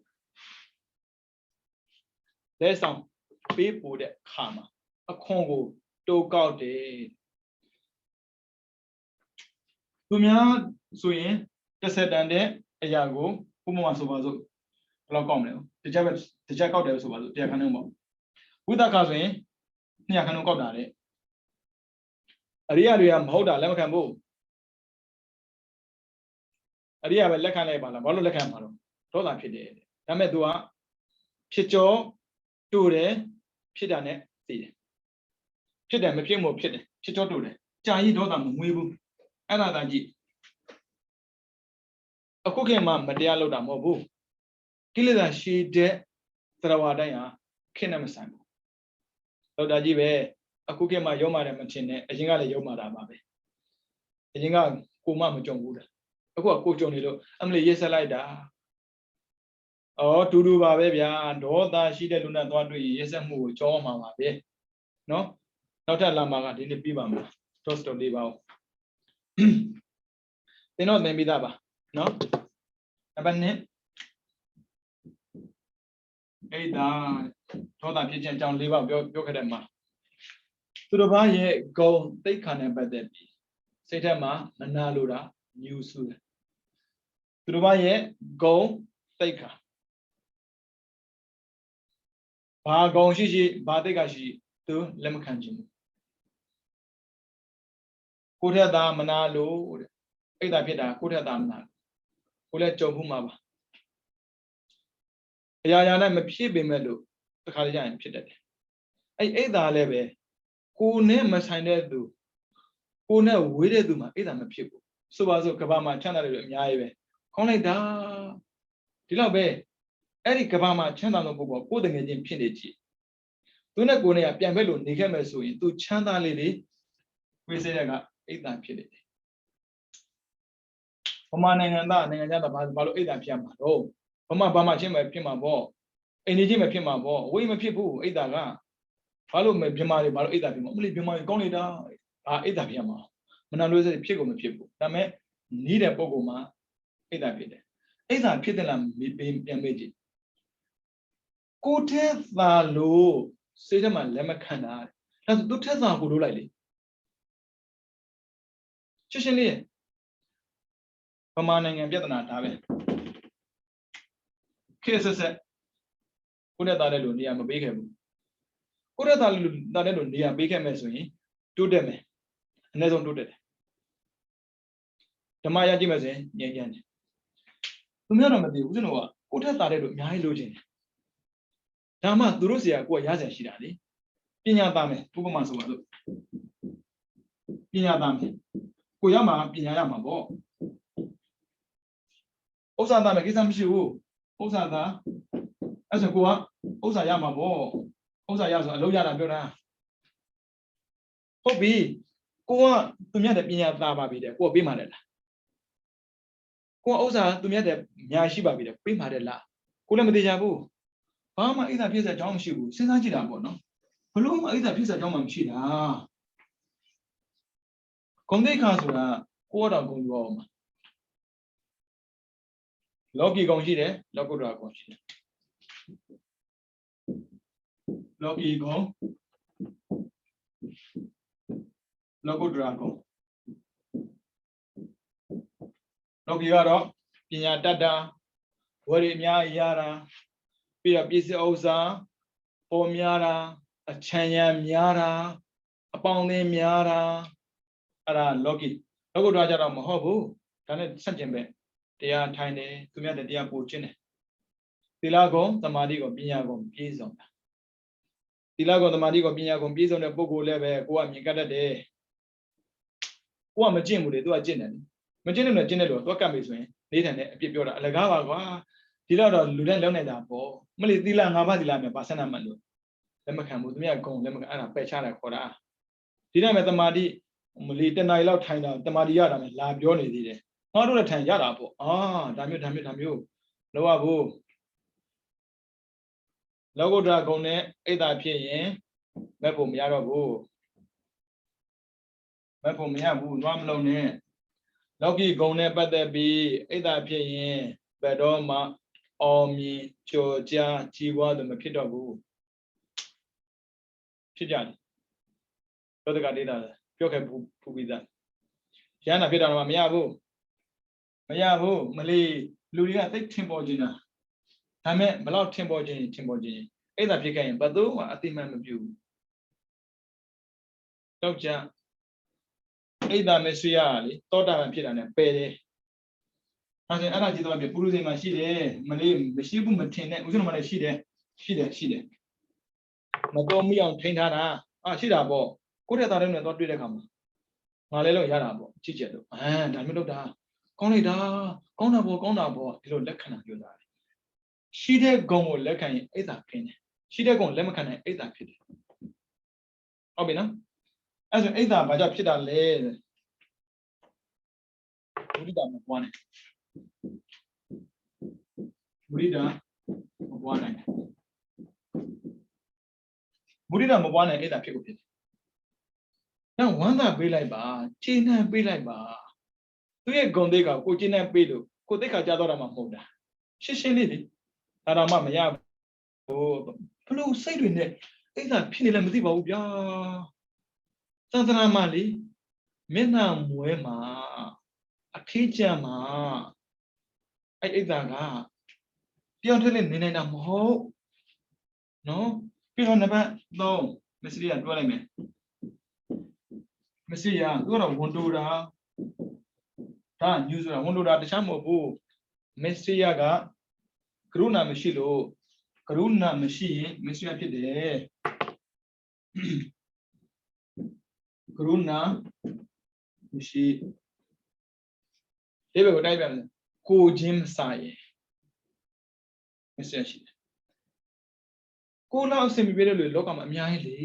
လက်ဆောင်ပေးပို့တဲ့အခါမှာအခွန်ကိုတိုးကောက်တယ်သူများဆိုရင်30တန်တဲ့အရာကိုဥပမာဆိုပါစို့ဘယ်လောက်ကောက်မလဲတစ်ချက်ကောက်တယ်ဆိုပါစို့100ခန်းလုံးပေါ့ဝိသကဆိုရင်200ခန်းလုံးကောက်တာတဲ့အရိယာတွေကမဟုတ်တာလက်မခံဘူးအရိယာပဲလက်ခံလိုက်ပါလားဘာလို့လက်ခံမှာတော့ဒေါသဖြစ်တယ်ဒါပေမဲ့ तू ကဖြစ်ကြောတူတယ်ဖြစ်တာနဲ့သိတယ်ဖြစ်တယ်မဖြစ်မို့ဖြစ်တယ်ဖြစ်ကြောတူတယ်ကြာကြီးဒေါသမမွေးဘူးအဲ့ဒါသာကြည့်အခုခေတ်မှာမတရားလုပ်တာမဟုတ်ဘူးကိလေသာရှိတဲ့သရဝါတိုင်းဟာခေတ်နဲ့မဆိုင်ဘူးလောက်တာကြီးပဲအခုခေတ်မှာရုံးမာတယ်မထင်နဲ့အရင်ကလည်းရုံးမာတာပါပဲအရင်ကကိုမမကြုံဘူးလားအခုကကိုကြုံနေလို့အမလေးရေးဆက်လိုက်တာတူတူပါပဲဗျာဒေါသရှိတဲ့လူနဲ့သွားတွေ့ရင်ရေးဆက်မှုကိုကြောမှာပါပဲနော်နောက်ထပ်လာမှာကဒီနေ့ပြီးပါမယ်တော့စတော့လေးပါဦးသင်တော့သင်ပြီးသားပါနော်နံပါတ်1အဲ့ဒါဒေါသဖြစ်ခြင်းအကြောင်း၄ပါးပြောခဲ့တဲ့မှာသူတို့ဘာရဲ့ဂုံသိက္ခာနဲ့ပတ်သက်ပြီးစိတ်ထဲမှာမနာလိုတာညူဆူတယ်သူတို့ဘာရဲ့ဂုံသိက္ခာဘာဂုံရှိဘာသိက္ခာရှိသူလက်မခံခြင်းကိုထက်သားမနာလို့တဲ့အဲ့ဒါဖြစ်တာကိုထက်သားမနာကိုလည်းကြုံမှုမှာပါအရာရာနဲ့မဖြစ်ပေမဲ့လို့တခါလေကြာရင်ဖြစ်တတ်တယ်အဲ့ဒါလည်းပဲကိုနဲ့မဆိုင်တဲ့သူကိုနဲ့ဝေးတဲ့သူမှာအဲ့ဒါမဖြစ်ဘူးဆိုပါစို့ကဘာမှာချမ်းသာတယ်လို့အများကြီးပဲခေါင်းလိုက်တာဒီလောက်ပဲအဲ့ဒီကဘာမှာချမ်းသာတဲ့ပုဂ္ဂိုလ်ကိုယ်တကယ်ချင်းဖြစ်နေကြည့်သူနဲ့ကိုနဲ့ကပြန်ဘက်လို့နေခဲ့မယ်ဆိုရင်သူချမ်းသာလေးတွေဝေးစေတဲ့ကအိတ်တန်ဖြစ်နေတယ်ဗမာနိုင်ငံသားနိုင်ငံခြားသားဘာလို့အိတ်တန်ဖြစ်မှာတော့ဗမာချင်းပဲဖြစ်မှာပေါ့အိန္ဒိချင်းပဲဖြစ်မှာပေါ့ဝိမဖြစ်ဘူးအိတ်တန်ကဘာလို့မြန်မာတွေဘာလို့အိတ်တန်ဖြစ်မှာမလို့မြန်မာတွေကောင်းနေတာအိတ်တန်ဖြစ်မှာမနာလို့ဖြစ်ကုန်မဖြစ်ဘူးဒါပေမဲ့နီးတဲ့ပုံကောင်မှာအိတ်တန်ဖြစ်တယ်အိတ်တန်ဖြစ်တယ်လားပြန်မေးကြည့်ကိုထဲသာလို့စိတ်ထဲမှာလက်မခံတာဒါဆိုသူထက်သာကိုလို့လိုက်လေရှင်းရှင်းလေး မာနိုင်ငံပြဿနာဒါပဲခေတ်ဆက်ဆက်ကိုယ့်နဲ့သားတဲ့လူနေရာမပေးခဲ့ဘူးကိုယ့်နဲ့သားတဲ့လူနေရာပေးခဲ့မယ်ဆိုရင်တိုးတက်မယ်အနည်းဆုံးတိုးတက်တယ်ဓမ္မရကြည့်မယ်ဆိုရင်ငြိမ်းချမ်းတယ်သူများတော့မသိဘူးဦးဇင်းတို့ကကိုယ့်ထက်သားတဲ့လူအများကြီးလိုချင်တယ်ဒါမှသူတို့ဆရာကိုယ်ကရစရာရှိတာလေပညာသားမယ်ဥပမာဆိုပါစို့ပညာသားမယ်ကိုရမှာပညာရမှာပေါ့ဥစ္စာသားမယ်ကိစ္စမရှိဘူးဥစ္စာသားအဲ့ဆိုကိုကဥစ္စာရမှာပေါ့ဥစ္စာရဆိုအလုပ်ရတာပြောတာဟုတ်ပြီကိုကသူမြတ်တဲ့ပညာသားပါပြီတဲ့ကိုကပေးမှတယ်လားကိုကဥစ္စာသူမြတ်တဲ့ညာရှိပါပြီတဲ့ပေးမှတယ်လားကိုလည်းမသေးကြဘူးဘာမှအိဒါဖြစ်စရာအကြောင်းမရှိဘူးစဉ်းစားကြည့်တာပေါ့နော်ဘလို့မှအိဒါဖြစ်စရာအကြောင်းမှမရှိတာဂုံတိတ်ခါဆိုတာကိုကတော့ဂုံပြောအောင်ပါလောကီဂုံရှိတယ်လောကုတ္တရာဂုံရှိတယ်လောကီဂုံလောကုတ္တရာဂုံလောကီကတော့ပညာတတ်တာဝရီအများရတာပြီးတော့ပစ္စည်းဥစ္စာပေါ်များတာအချမ်းရံများတာအပေါင်းအသင်းများတာအဲ့ဒါလောကီလောကုတ္တရာကြတော့မဟုတ်ဘူးဒါနဲ့ဆက်ကျင်ပဲတရားထိုင်တယ်သူများတရားပို့ခြင်းတယ်သီလဂုံသမာဓိဂုံပညာဂုံပြည့်စုံတာသီလဂုံသမာဓိဂုံပညာဂုံပြည့်စုံတဲ့ပုဂ္ဂိုလ်လည်းပဲကိုကမြင်ကတတ်တယ်ကိုကမကျင့်ဘူးလေသူကကျင့်တယ်မကျင့်တယ်ကျင့်တယ်လို့သူကကတ်ပြီဆိုရင်နေထိုင်တဲ့အပြစ်ပြောတာအလကားပါကွာဒီတော့လူတိုင်းလုံးနေတာပေါ့မလေးသီလ၅ပါးသီလမြေပါစနမှတ်လို့လက်မခံဘူးသူများဂုံလက်မခံအဲ့ဒါပယ်ချတယ်ခေါ်တာဒီတိုင်းမှာသမာဓိမလေးတဏှာရီလောက်ထိုင်တာသမာဓိရတာမယ်လာပြောနေသေးတယ်ငါတို့လည်းထိုင်ရတာပေါ့ဒါမျိုးလောရဘူးလောကုတ္တရာဂုံနဲ့အိဒါဖြစ်ရင်မဲ့ဖို့မရတော့ဘူးမဲ့ဖို့မရဘူးနွားမလုံးနဲ့လောကီဂုံနဲ့ပတ်သက်ပြီးအိဒါဖြစ်ရင်ဘယ်တော့မှအောင်မြင်ကြော်ကြားကြီးပွားသူမဖြစ်တော့ဘူးဖြစ်ကြတယ်သောတကဒေတာပြောခဲ့ဖူးပြီးသားရဟန္တာဖြစ်တာတော့မရဘူးမလေးလူတွေကသိထင်ပေါ်ခြင်းတာဒါမဲ့ဘလောက်ထင်ပေါ်ခြင်းအဲ့ဒါဖြစ်ခဲ့ရင်ဘယ်သူမှအတိမတ်မပြုဘူးတောက်ကြအဲ့ဒါမဲ့ဆွေရလေတောတာပန်ဖြစ်တာ ਨੇ ပယ်တယ်ဒါဆိုရင်အဲ့ဒါကြည့်တော့ပြပုရုဇဉ်မှာရှိတယ်မလေးမရှိဘူးမထင်နဲ့ဦးဇင်းတို့မှလည်းရှိတယ်မတော်မိအောင်ထိန်းထားတာရှိတာပေါ့ကိုယ့်တဲ့သားတွေနဲ့တော့တွေ့တဲ့ခါမှာငါလည်းလို့ရတာပေါ့ချစ်ချက်လို့ဒါမျိုးလုပ်တာကောင်းလိုက်တာကောင်းတာပေါ့ဒီလိုလက်ခံတာပြောတာရှိတဲ့ဂုံကိုလက်ခံရင်အိဒါခင်းတယ်ရှိတဲ့ဂုံလက်မခံရင်အိဒါဖြစ်တယ်ဟုတ်ပြီနော်အဲ့ဆိုအိဒါဘာကြောင့်ဖြစ်တာလဲမုဒိတာမပွားနိုင်မုဒိတာမပွားနိုင်အိဒါဖြစ်ကိုဖြစ်တယ်နောက်ဝမ်းသာပေးလိုက်ပါခြေနှံပေးလိုက်ပါသူရဲ့ဂုံသိက္ခာကိုခြေနှံပေးလို့ကိုသိက္ခာကြားတော့တာမှမဟုတ်တာရှင်းလေးလေဒါတော့မှမရဘူးဘလို့စိတ်တွေနဲ့အိဒါဖြစ်နေလည်းမသိပါဘူးဗျာသန္တရာမလေးမျက်နှာမွဲမှာအခေးကြံမှာအဲ့အိဒါကပြောင်းထက်နေနိုင်တာမဟုတ်နော်ပြီးတော့နံပါတ်3မစ္စရိယတွဲလိုက်မယ်မစ္စရိယသူကတော့ဝန်တိုတာဒါညူဆိုတာဝန်တိုတာတခြားမဟုတ်ဘူးမစ္စရိယကကရုဏာမရှိလို့ကရုဏာမရှိရင်မစ္စရိယဖြစ်တယ်ကရုဏာမရှိဒီဘက်ကိုတိုက်ပြန်ကိုချင်းမစားရင်မစ္စရိယရှိတယ်ကိုလောက်အစင်ပြတဲ့လူလောကမှာအများကြီးလေ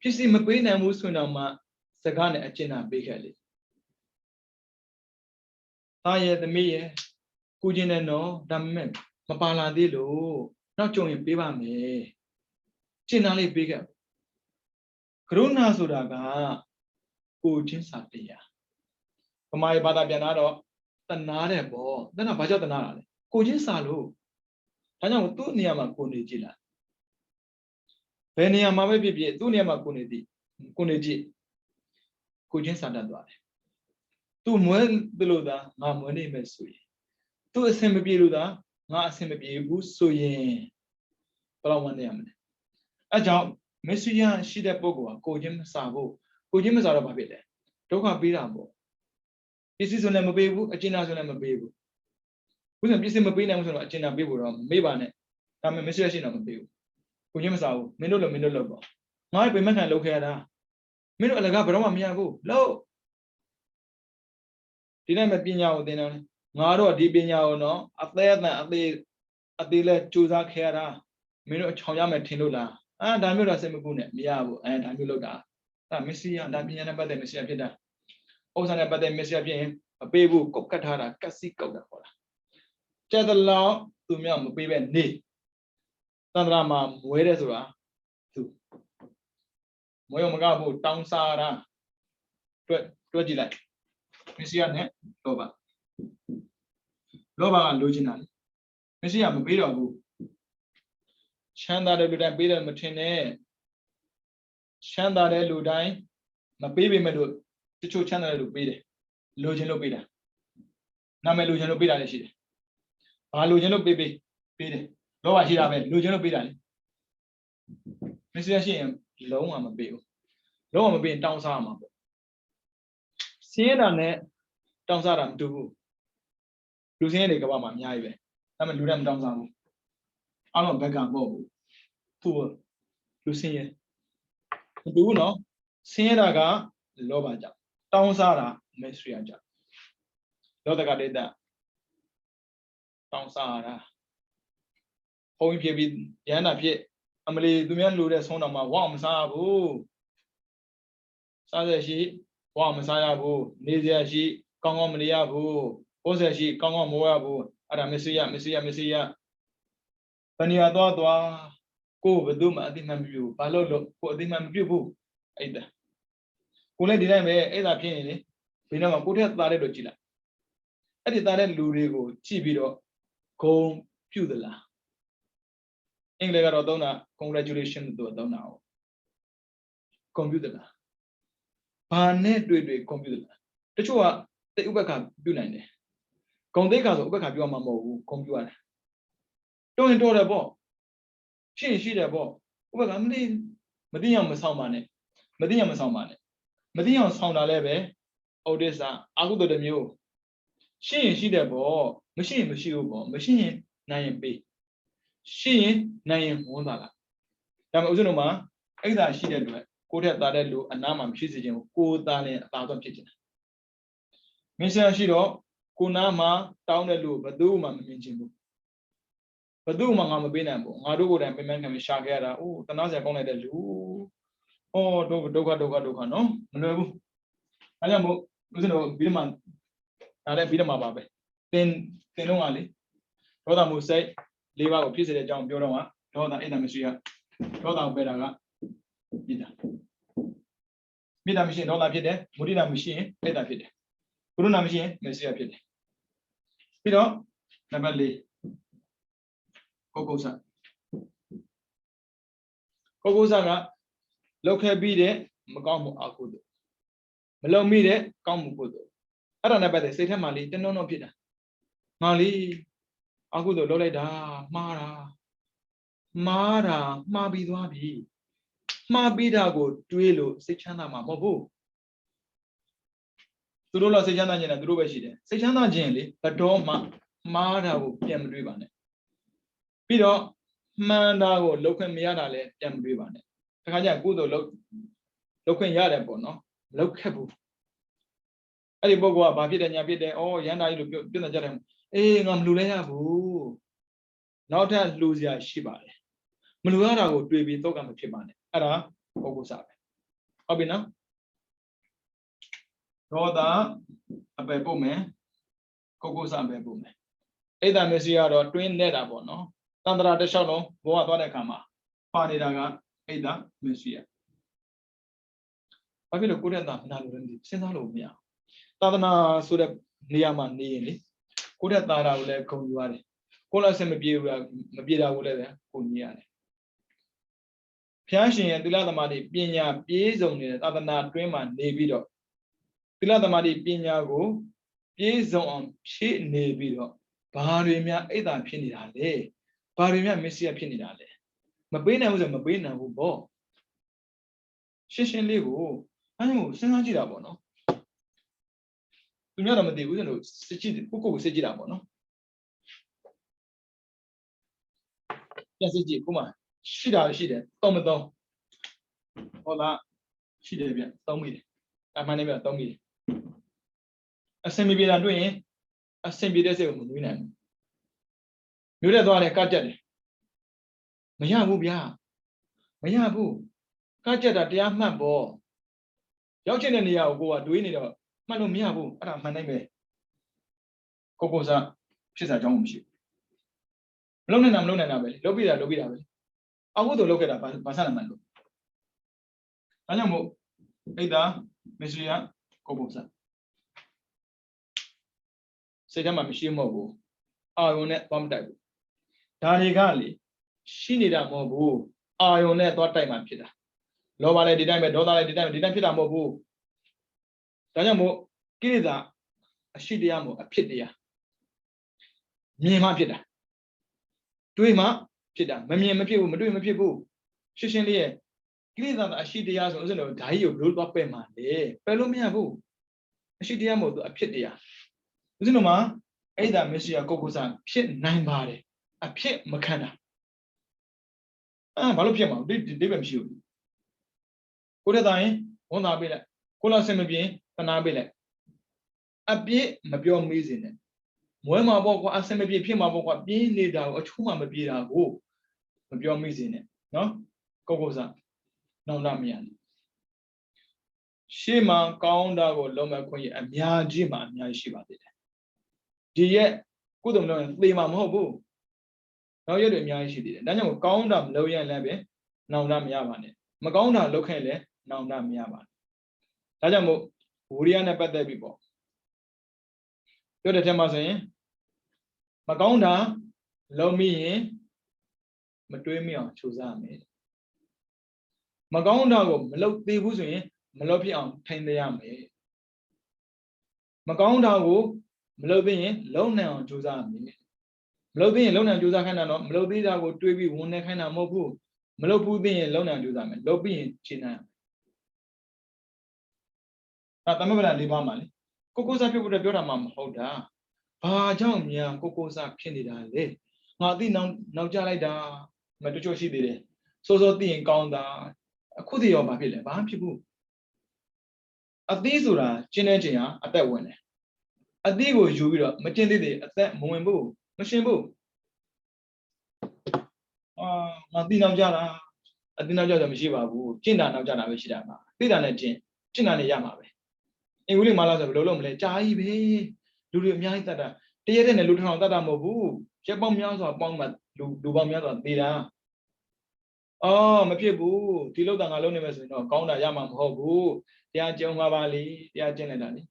ဖြစ်စီမပေးနိုင်ဘူးဆိုတော့မှစကားနဲ့အကျဉ်းသာပေးခဲ့လေသားရဲ့သမီးရဲ့ကိုချင်းနဲ့တော့ဒါမဲ့မပါလာသေးလို့နောက်ကြုံရင်ပေးပါမယ်ကျင့်သားလေးပေးခဲ့ကရုဏာဆိုတာကကိုချင်းစာတရားဗမာဘာသာပြန်တော့တနာတဲ့ပေါ့တနာဘာကြောင့်တနာတာလဲကိုချင်းစာလို့ဒါကြောင့်သူ့နေရာမှာကိုနေကြည့်လားဘယ်နေရာမှာပဲဖြစ်ဖြစ်သူ့နေရာမှာကိုနေကြည့်ကိုချင်းစာတတ်သွားတယ်သူ သူမွဲလို့သာငါမွဲနေမယ်ဆိုရင်သူအစင်မပြေလို့သာငါအစင်မပြေဘူးဆိုရင်ဘယ်လောက်ဝမ်းနေရမလဲအဲကြောင့်မစ္စရိယရှိတဲ့ပုဂ္ဂိုလ်ကကိုချင်းမစားဖို့ကိုချင်းမစားတော့ဘာဖြစ်လဲဒုက္ခပေးတာပေါ့ပစ္စည်းဆိုလည်းမပေးဘူးအကျဉ်းသားဆိုလည်းမပေးဘူးဘုရားပစ္စည်းမပေးနိုင်ဘူးဆိုတော့အကျဉ်းသားပေးဖို့တော့မေ့ပါနဲ့ဒါပေမဲ့မစ္စရိယရှိတော့မပေးဘူးကိုချင်းမစားဘူးမင်းတို့လို့ပေါ့ငါ့ပြင်မခံလုပ်ခဲ့ရတာမင်းတို့အလကားဘယ်တော့မှမရဘူးလို့ဒီတိုင်းပဲပညာကိုသင်တယ်ငါတော့ဒီပညာကိုနော်အသေးအတန်အသေးလဲစူးစမ်းခဲ့ရတာမင်းတို့ချောင်ရမယ်ထင်လို့လားဒါမျိုးတော့စိတ်မကူနဲ့မရဘူးဒါမျိုးလုပ်တာဒါမစ္စရိယဒါပညာနဲ့ပတ်သက်မစ္စရိယဖြစ်တာဥစ္စာနဲ့ပတ်သက်မစ္စရိယဖြစ်ရင်မပေးဘူးကုတ်ကတ်ထားတာကတ်စီကောက်တာခေါ်တာကျက်တလောသူမြောက်မပေးပဲနေသန္တရာမှာမွဲတယ်ဆိုတာသူမွဲရမကဘူးတောင်းစားတာတွက်ကြည့်လိုက်မစ္စရိယနဲ့လောဘကလိုချင်တာလေမစ္စရိယမပေးတော့ဘူးချမ်းသာတဲ့လူတိုင်းပေးတယ်မထင်နဲ့ချမ်းသာတဲ့လူတိုင်းမပေးပေမဲ့လို့တချို့ချမ်းသာတဲ့လူပေးတယ်လိုချင်လို့ပေးတာနာမည်လိုချင်လို့ပေးတာလည်းရှိတယ်ဘာလိုချင်လို့ပေးတယ်လောဘရှိတာပဲလိုချင်လို့ပေးတာလေမစ္စရိယရှိရင်လုံးဝမပေးဘူးလုံးဝမပေးရင်တောင်းစားမှာပေါ့စင်းရတာနဲ့တောင်းစားတာမတူဘူးလူစင်းရတွေကဘာမှအများကြီးပဲဒါပေမဲ့လူတိုင်းမတောင်းစားဘူးအားလုံးဘက်ကပေါ့ဘူးသူ့လူစင်းရမတူဘူးနော်စင်းရတာကလောဘကြောင့်တောင်းစားတာမစ္စရိယကြောင့်လောကဒေတာတောင်းစားတာဘုံဖြစ်ပြီးရဟန္တာဖြစ်အမလီသူများလူတဲ့ဆုံးတော်မှာဝမစားဘူးစားရရှိဝမစားရဘူးနေစရာရှိကောင်းကောင်းမနေရဘူးပိုးစရာရှိကောင်းကောင်းမဝရဘူးအဲ့ဒါမစ္စရိယတဏှာသွားကိုဘယ်သူမှအတိမမပြုဘာလို့ကိုအတိမမပြုဘူးအဲ့ဒါကိုလည်းဒီတိုင်းပဲအဲ့ဒါဖြစ်နေလေဘယ်တော့မှကိုထက်သားတဲ့လို့ကြည့်လိုက်အဲ့ဒီသားတဲ့လူတွေကိုကြည့်ပြီးတော့ဂုံပြုသလားအင်္ဂလိပ်ကတော့သုံးတာ congratulation တို့သုံးတာဟုတ်ဂုံပြုသလားဘာနဲ့တွေ့ဂုံပြုသလားတချို့ကတိတ်ဥပက္ခပြုနိုင်တယ်ဂုံသိက္ခာဆိုဥပက္ခပြုရမှာမဟုတ်ဘူးဂုံပြုရတယ်တော်ရင်တော်တယ်ပေါ့ရှိတယ်ပေါ့ဥပက္ခမသိအောင်မဆောင်ပါနဲ့မသိအောင်ဆောင်တာလည်းပဲဩဒိစ္စအာဟုတတမျိုးရှိရင်ရှိတယ်ပေါ့မရှိရင်မရှိဘူးပေါ့မရှိရင်နိုင်ရင်ပေးရှိရင်နိုင်ရင်ဝန်တာလားဒါမှမဟုတ်ဦးဇင်းတို့မှာအဲ့ဒါရှိတဲ့အတွက်ကိုယ့်ထက်သားတဲ့လူအနားမှာမရှိစေခြင်းကိုသားလည်းအသာဆုံးဖြစ်ခြင်းမစ္စရိယရှိတော့ကိုနားမှာတောင်းတဲ့လူဘယ်သူမှမမြင်ချင်ဘူးဘယ်သူမှငါမပေးနိုင်ဘူးငါတို့ကိုယ်တိုင်ပြန်ခံရှာခဲ့ရတာတနာစရာကောင်းလိုက်တဲ့လူဒုက္ခနော်မလွယ်ဘူးအဲကြောင့်မို့ဦးဇင်းတို့ပြီးတော့မှဒါလည်းပြီးတော့မှပါပဲသင်တော့ကလေဒေါသမှုစိတ်၄ပါးကိုဖြစ်စေတဲ့အကြောင်းပြောတော့ကဒေါသအိတ်တမရှိရဒေါသကိုပယ်တာကမေတ္တာမရှိရင်ဒေါသဖြစ်တယ်မုဒိတာမရှိရင်အိတ်တဖြစ်တယ်ကရုဏာမရှိရင်မစ္စရိယဖြစ်တယ်ပြီးတော့နံပါတ်၄ကိုကုသကလောက်ခဲ့ပြီးတဲ့မကောင်းမှုအကုသို့မလုံမိတဲ့ကောင်းမှုကုသို့အဲ့ဒါနဲ့ပတ်သက်စိတ်ထဲမှာလေးတနှုံဖြစ်တာငါလေးအကုသို့လုပ်လိုက်တာမှားပြီးသွားပြီမှားပြီးတာကိုတွေးလို့စိတ်ချမ်းသာမှာမဟုတ်ဘူးသူတို့တော့စိတ်ချမ်းသာခြင်းနဲ့သူတို့ပဲရှိတယ်စိတ်ချမ်းသာခြင်းလေဘတော်မှမှားတာကိုပြန်မတွေးပါနဲ့ပြီးတော့မှန်တာကိုလုပ်ခွင့်မရတာလည်းပြန်မတွေးပါနဲ့တခါကျကုသိုလ်လုပ်ခွင့်ရတယ်ပေါ့နော်မလုပ်ခဲ့ဘူးအဲ့ဒီပုဂ္ဂိုလ်ကဘာဖြစ်တယ်ညာဖြစ်တယ်ရန်တာကြီးလို့ပြောနေကြတယ်ငါမလူလဲရဘူးနောက်ထပ်လူစရာရှိပါတယ်မလူရတာကိုတွေးပြီးတော့ကမဖြစ်ပါနဲ့အဲ့ဒါပုဂ္ဂိုလ်စားပဲဟုတ်ပြီနော်ဒေါသအပယ်ပို့မယ်ပုဂ္ဂိုလ်စားပဲပို့မယ်အိတ်တမစ္စရိယတော့တွင်းနေတာပေါ့နော်တန္တရာတစ်လျှောက်လုံးဘောကသွားတဲ့အခါမှာပါနေတာကအိတ်တမစ္စရိယဘာဖြစ်လို့ကိုယ့်ရဲ့သာမနာလို့လည်းစဉ်းစားလို့မရသာသနာဆိုတဲ့နေရာမှာနေရင်လေကိုယ့်ရဲ့သာတာကိုလည်းဂုဏ်ယူရတယ်ကိုယ်လည်းအဆင်မပြေဘူးမပြေတာကိုလည်းဂုဏ်ယူရတယ်ဖျားရှင်ရဲ့သီလသမာဓိပညာပြေးစုံနေတဲ့သာသနာတွင်းမှာနေပြီးတော့ သီလသမာဓိပညာကိုပြည့်စုံအောင်ဖြည့်နေပြီးတော့ဘာတွေများအိတ်တာဖြစ်နေတာလဲဘာတွေများမစ္စည်းဖြစ်နေတာလဲမပေးနိုင်ဘူးဆိုမပေးနိုင်ဘူးပေါ့ရှင်းရှင်းလေးကိုအဲ့လိုစဉ်းစားကြည့်တာပေါ့နော်သူများတော့မသိဘူးဆိုတော့စစ်ကြည့်ကိုကိုစစ်ကြည့်တာပေါ့နော်ပြန်စစ်ကြည့်ခုမှရှိတာရှိတယ်တော့မတော့ဟုတ်လားရှိတယ်ဗျသုံးမိတယ်အမှန်တည်းဗျသုံးမိတယ်အစင်မပြေတာတွေ့ရင်အစင်ပြေတဲ့စိတ်ကိုမနွေးနိုင်ဘူးမျိုးတဲ့သွားတယ်ကကြက်တယ်မရဘူးဗျာမရဘူးကကြက်တာတရားမှတ်ပေါ့ရောက်ချင်တဲ့နေရာကိုကိုကတွေးနေတော့မှတ်လို့မရဘူးအဲ့ဒါမှန်တိုင်းပဲကိုစားဖြစ်စားကြောင်းမရှိဘူးမလုံးနိုင်တာပဲလုပ်ပြတာပဲအခုတော့လုပ်ခဲ့တာဘာဆန်းမှန်လို့ဒါကြောင့်မို့အိတ်တာမစ္စရိယကိုစားစိတ်ထဲမှာမရှိမဟုတ်ဘူးအာယုံနဲ့သွားမတိုက်ဘူးဒါတွေကလေရှိနေတာမဟုတ်ဘူးအာယုံနဲ့သွားတိုက်မှဖြစ်တာလောဘလည်းဒီတိုင်းပဲဒေါသလည်းဒီတိုင်းဖြစ်တာမဟုတ်ဘူးဒါကြောင့်မို့ကိလေသာအရှိတရားမို့အဖြစ်တရားမြင်မှဖြစ်တာတွေးမှဖြစ်တာမမြင်မဖြစ်ဘူးမတွေးမဖြစ်ဘူးရှင်းရှင်းလေးရဲ့ကိလေသာအရှိတရားဆိုဥစ္စာတော့ဓာကြီးကိုဘလို့သွားပယ်မှာလေပယ်လို့မရဘူးအရှိတရားမို့သူအဖြစ်တရားဥစ္စာတော့မှာအဲ့ဒါမစ္စရိယကိုစားဖြစ်နိုင်ပါတယ်အဖြစ်မခံတာဘာလို့ဖြစ်မှာဒီပဲမရှိဘူးကိုတဲ့တိုင်းဝန်သားပေးလိုက်ကိုလာစင်မပြင်းတနာပေးလိုက်အပြစ်မပြောမေးစေနဲ့မွဲမှာပေါ့ကွာအစင်မပြေဖြစ်မှာပေါ့ကွာပြင်းနေတာကိုအချိုးမှမပြေတာကိုမပြောမေးစေနဲ့နော်ကိုစားနောင်တမရနဲ့ရှေ့မှာကောင်းတာကိုလုံးမဲ့ခွင့်ရအများကြီးမှအများကြီးရှိပါသေးတယ်ဒီရဲ့ကုသိုလ်မလုပ်ရင်သေမှာမဟုတ်ဘူးနောက်ရက်တွေအများကြီးရှိသေးတယ်ဒါကြောင့်ကောင်းတာမလုပ်ရင်လည်းပဲနောင်တမရပါနဲ့မကောင်းတာလုပ်ခဲ့လည်းနောင်တမရပါနဲ့ဒါကြောင့်မို့ဝိရိယနဲ့ပတ်သက်ပြီးပေါ့ပြောတဲ့ထဲမှာဆိုရင်မကောင်းတာလုံးမိရင်မတွေးမိအောင်ကြိုးစားရမယ်မကောင်းတာကိုမလုပ်သေးဘူးဆိုရင်မလုပ်ဖြစ်အောင်ထိန်းသိမ်းရမယ်မကောင်းတာကိုမလုပ်သေးရင်လုံနိုင်အောင်ကြိုးစားရမယ်မလုပ်သေးရင်လုံနိုင်ကြိုးစားခိုင်းတာတော့မလုပ်သေးတာကိုတွေးပြီးဝန်နေခိုင်းတာမဟုတ်ဘူးမလုပ်ဘူးသိရင်လုံနိုင်ကြိုးစားမယ်လုပ်ပြီးရင်ရှင်းနိုင်သမဗလာ၄ပါးမှာလေကိုစားဖြစ်ဖို့ပြောတာမှမဟုတ်တာဘာကြောင့်များကိုစားဖြစ်နေတာလဲငါသိနောက်ကြလိုက်တာမတချို့ရှိသေးတယ်စိုးစိုးသိရင်ကောင်းတာအခုတည်းရောဘာဖြစ်လဲဘာမှဖြစ်ဘူးအသီးဆိုတာကျင်းတဲ့ချိန်ဟာအသက်ဝင်တယ်အသီးကိုယူပြီးတော့မကျင်းသေးသေးအသက်မဝင်ဘူးမရှင်ဘူးငါသိနောက်ကြတာအသီးနောက်ကြတော့မရှိပါဘူးကျင့်တာနောက်ကြတာပဲရှိတာပါသိတာနဲ့ကျင့်တာနဲ့ရမှာပဲအင်္ဂုလိမာလာဆိုဘယ်လိုလုပ်မလဲကြာကြီးပဲလူတွေအများကြီးတတ်တာတရက်တည်းနဲ့လူထောင်တတ်တာမဟုတ်ဘူးရက်ပေါင်းများစွာပေါင်းမှလူပေါင်းများစွာသေတာမဖြစ်ဘူးဒီလောက်တာငါလုံးနေမယ်ဆိုရင်တော့ကောင်းတာရမှာမဟုတ်ဘူးတရားကျုံမှာပါလေတရားကျင့်လိုက်တာလေ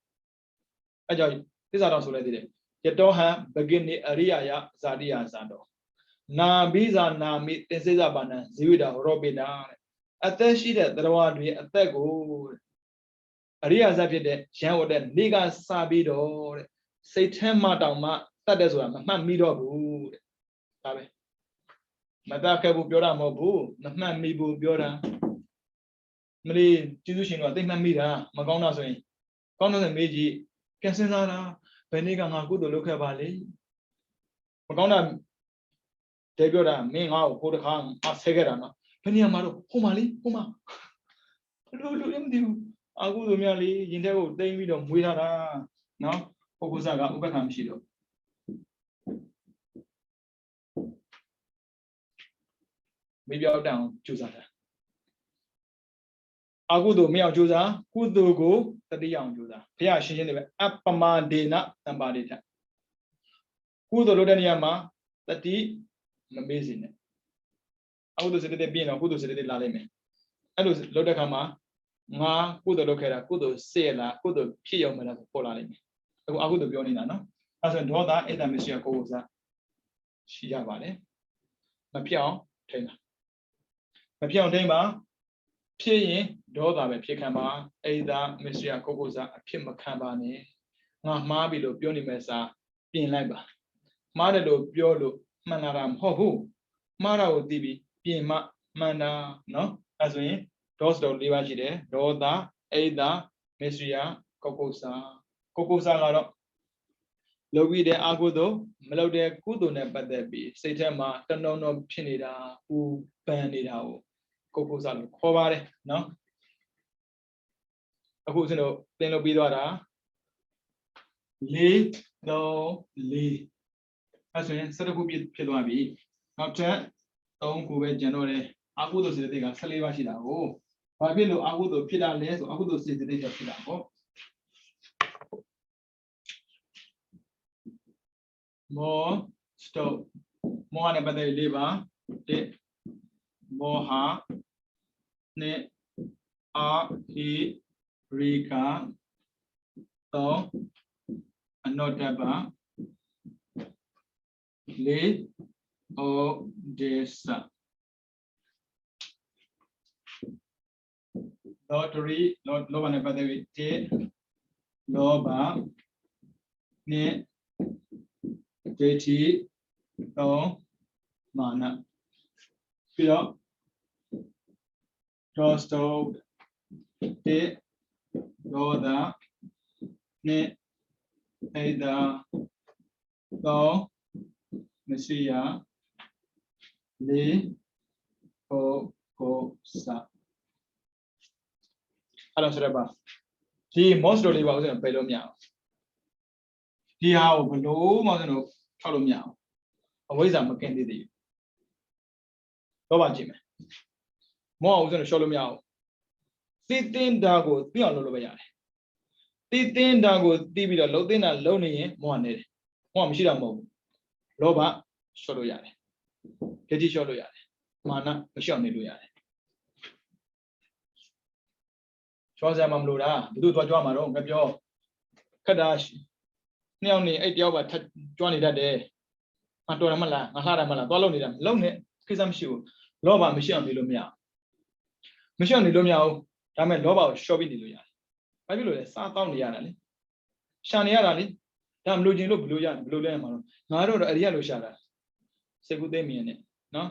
အဲကြောင့်သစ္စာတော်ဆိုလိုက်သေးတယ်ယတောဟံဘဂိနေအရိယာယဇာတိယဇာတော်နာဘိဇာနာမိသင်္စေဇပါဏံဇီဝိတာရောပိတာတဲ့အသက်ရှိတဲ့တရားတွေအသက်ကိုအရိယာဇဖြစ်တဲ့ရန်ဝတ်တဲ့နေကစပြီးတော့တဲ့စိတ်ထဲမှတောင်မှတတ်တယ်ဆိုတာမမှတ်မိတော့ဘူးတဲ့ဒါပဲမတတ်ခဲ့ဘူးပြောတာမဟုတ်ဘူးမမှတ်မိဘူးပြောတာမလေးကျေးဇူးရှင်ကသိမှတ်မိတာမကောင်းတာဆိုရင်ကောင်းတဲ့မေးကြည့်ပြန်စဉ်းစားတာဘယ်နေ့ကငါကုသိုလ်လုပ်ခဲ့ပါလေမကောင်းတာတဲပြောတာမင်းငါ့ကိုကိုတခါဆဲခဲ့တာနော်ဘယ်နေရာမှာတော့ဟိုမှာလေဟိုမှာလူလည်းမသိဘူးအကုသိုလ်များလေရင်ထဲကိုတိမ့်ပြီးတော့မွေးထားတာနော်ပုဂ္ဂိုလ်စကဥပ္ပခါမရှိတော့မေးပြောက်တအောင်ကြိုးစားတာအကုသိုလ်မရောက်ကြိုးစားကုသိုလ်ကိုတတိယအောင်ကြိုးစားဘုရားရှင်းရှင်းလေးပဲအပမဒေနတမ္ပါဒိဋ္ဌကုသိုလ်လုပ်တဲ့နေရာမှာတတိမမေ့စေနဲ့အကုသိုလ်စေတသိက်ပြင်တော့ကုသိုလ်စေတသိက်လာလိမ့်မယ်အဲ့လိုလုပ်တဲ့အခါမှာငါကုသိုလ်လုပ်ခဲ့တာကုသိုလ်စေရလားကုသိုလ်ဖြစ်ရောက်မလားပေါ်လာလိမ့်မယ်အခုအကုသိုလ်ပြောနေတာနော်အဲ့ဆိုဒေါသအိတ်တမရှိကိုယ်စားရှိရပါလေမဖြစ်အောင်ထိန်းပါမဖြစ်အောင်ထိန်းပါ ဖြစ်ရင်ဒေါသပဲဖြစ်ခံပါအိဒါမစ္စရိယကိုကိုစားအဖြစ်မခံပါနဲ့ငါမှားပြီလို့ပြောနေမဲ့စားပြင်လိုက်ပါမှားတယ်လို့ပြောလို့မှန်တာမဟုတ်ဘူးမှားတာကိုသိပြီးပြင်မှမှန်တာနော်အဲဆိုရင်ဒေါစတော်၄ပါးရှိတယ်ဒေါသအိဒါမစ္စရိယကိုကိုစားကတော့လုပ်ပြီးတဲ့အာဟုသောမလုပ်တဲ့ကုသိုလ်နဲ့ပတ်သက်ပြီးစိတ်ထဲမှာတဏှုံတော်ဖြစ်နေတာပူပန်နေတာကိုကိုစားလို့ခေါ်ပါတယ်နော်အခုကျွန်တော်သင်လို့ပြီးသွားတာ4 3 4အဲဆိုရင်7ခုဖြစ်သွားပြီနောက်ထပ်3ခုပဲကျန်တော့တယ်အာဟုသောစေတသိက်က14ပါးရှိတာကိုဘာဖြစ်လို့အာဟုသောဖြစ်တာလဲဆိုအာဟုသောစေတသိက်ကြောင့်ဖြစ်တာပေါ့မောစတောမောဟနဲ့ပတ်သက်4ပါး1မောဟ2အာဟိရိက3အနောတ္တပ4ဩဒေသလောတရီလောဘနဲ့ပတ်သက်ပြီး1လောဘ2ဒိဋ္ဌိ3မာနပြီးတော့ဒေါစတော1ဒေါသ2အိဒါ3မစ္စရိယ4ကိုစာအဲ့တော့ဆိုတော့ပါဒီ most လေးပါဦးဆိုရင်ပယ်လို့မရအောင်ဒီဟာကိုဘလို့မှဆိုတော့ထောက်လို့မရအောင်အဝိဇ္ဇာမကင်းသေးဘူးတော့ပါကြည့်မယ်မောအောင်ဆိုတော့ရှော့လို့မရအောင်သိတင်တာကိုသိအောင်လုပ်လို့ပဲရတယ်သိတင်တာကိုသိပြီးတော့လှုပ်တင်တာလှုပ်နေရင်မောကနေတယ်မောမရှိတာမဟုတ်ဘူးလောဘရှော့လို့ရတယ်ဒိဋ္ဌိရှော့လို့ရတယ်မာနမရှော့နေလို့ရတယ်ရှော့စရာမလိုတာဘယ်သူသွားကြွားမှာတော့ငါပြောခက်တာနှစ်ယောက်နေအဲ့တယောက်ပါကြွားနေတတ်တယ်ငါတော်တယ်မလားငါလှတယ်မလားသွားလုံနေတာလုံနေကိစ္စမရှိဘူးလောဘမရှိအောင်နေလို့မရမရှိအောင်နေလို့မရဘူးဒါပေမဲ့လောဘကိုရှော့ပြီးနေလို့ရတယ်ဘာဖြစ်လို့လဲစားတောင်းနေရတာလေရှာနေရတာလေဒါမလို့ခြင်းလို့ဘလို့ရတယ်ဘလို့လဲမှာတော့ငါတို့တော့အရိယလို့ရှာတာစေကုသိမြင်နဲ့နော်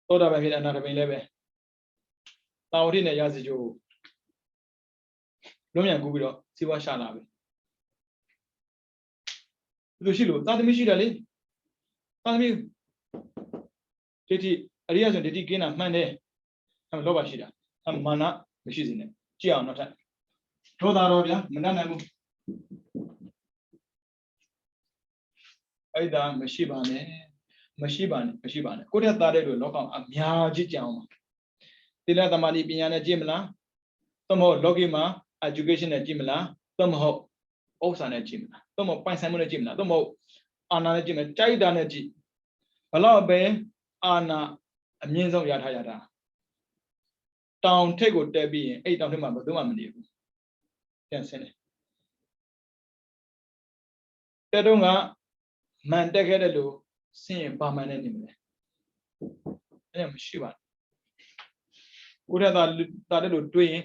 သောတာပန်ဖြစ်တဲ့အနာတပင်လည်းပဲတာဝတိနဲ့ရစီချိုးလွန်မြန်ကူပြီးတော့စီဝါရှာလာပဲဘယ်လိုရှိလို့သာသမီရှိတယ်လေသာသမီဒိဋ္ဌိအရိယဆိုဒိဋ္ဌိကင်းတာမှန်တယ်အဲလောဘရှိတာမာနမရှိစေနဲ့ကြည့်အောင်နောက်ထပ်ဒေါသတော့ဗျာမနှံ့နိုင်ဘူးအဲ့ဒါမရှိပါနဲ့ကိုယ့်ထက်သားတဲ့လူလောကအများကြီးကြံအောင်သီလသမာဓိပညာနဲ့ကြည့်မလားသို့မဟုတ်လောကီမှာ education နဲ့ကြည့်မလားသို့မဟုတ်ဥစ္စာနဲ့ကြည့်မလားသို့မဟုတ်ပိုင်ဆိုင်မှုနဲ့ကြည့်မလားသို့မဟုတ်အာဏာနဲ့ကြည့်မယ်ကြိုက်တာနဲ့ကြည့်ဘလောက်ပဲအာဏာအမြင့်ဆုံးရထားရတာတောင်ထိပ်ကိုတက်ပြီးရင်အဲ့တောင်ထိပ်မှာဘယ်သူမှမနေဘူးပြန်ဆင်းတယ်တဲ့တော့ကမှန်တက်ခဲ့တဲ့လူဆင်းရင်ပါမှန်နဲ့နေမလဲအဲ့ဒါမရှိပါဘူးကိုယ်တာတဲ့လူတွေ့ရင်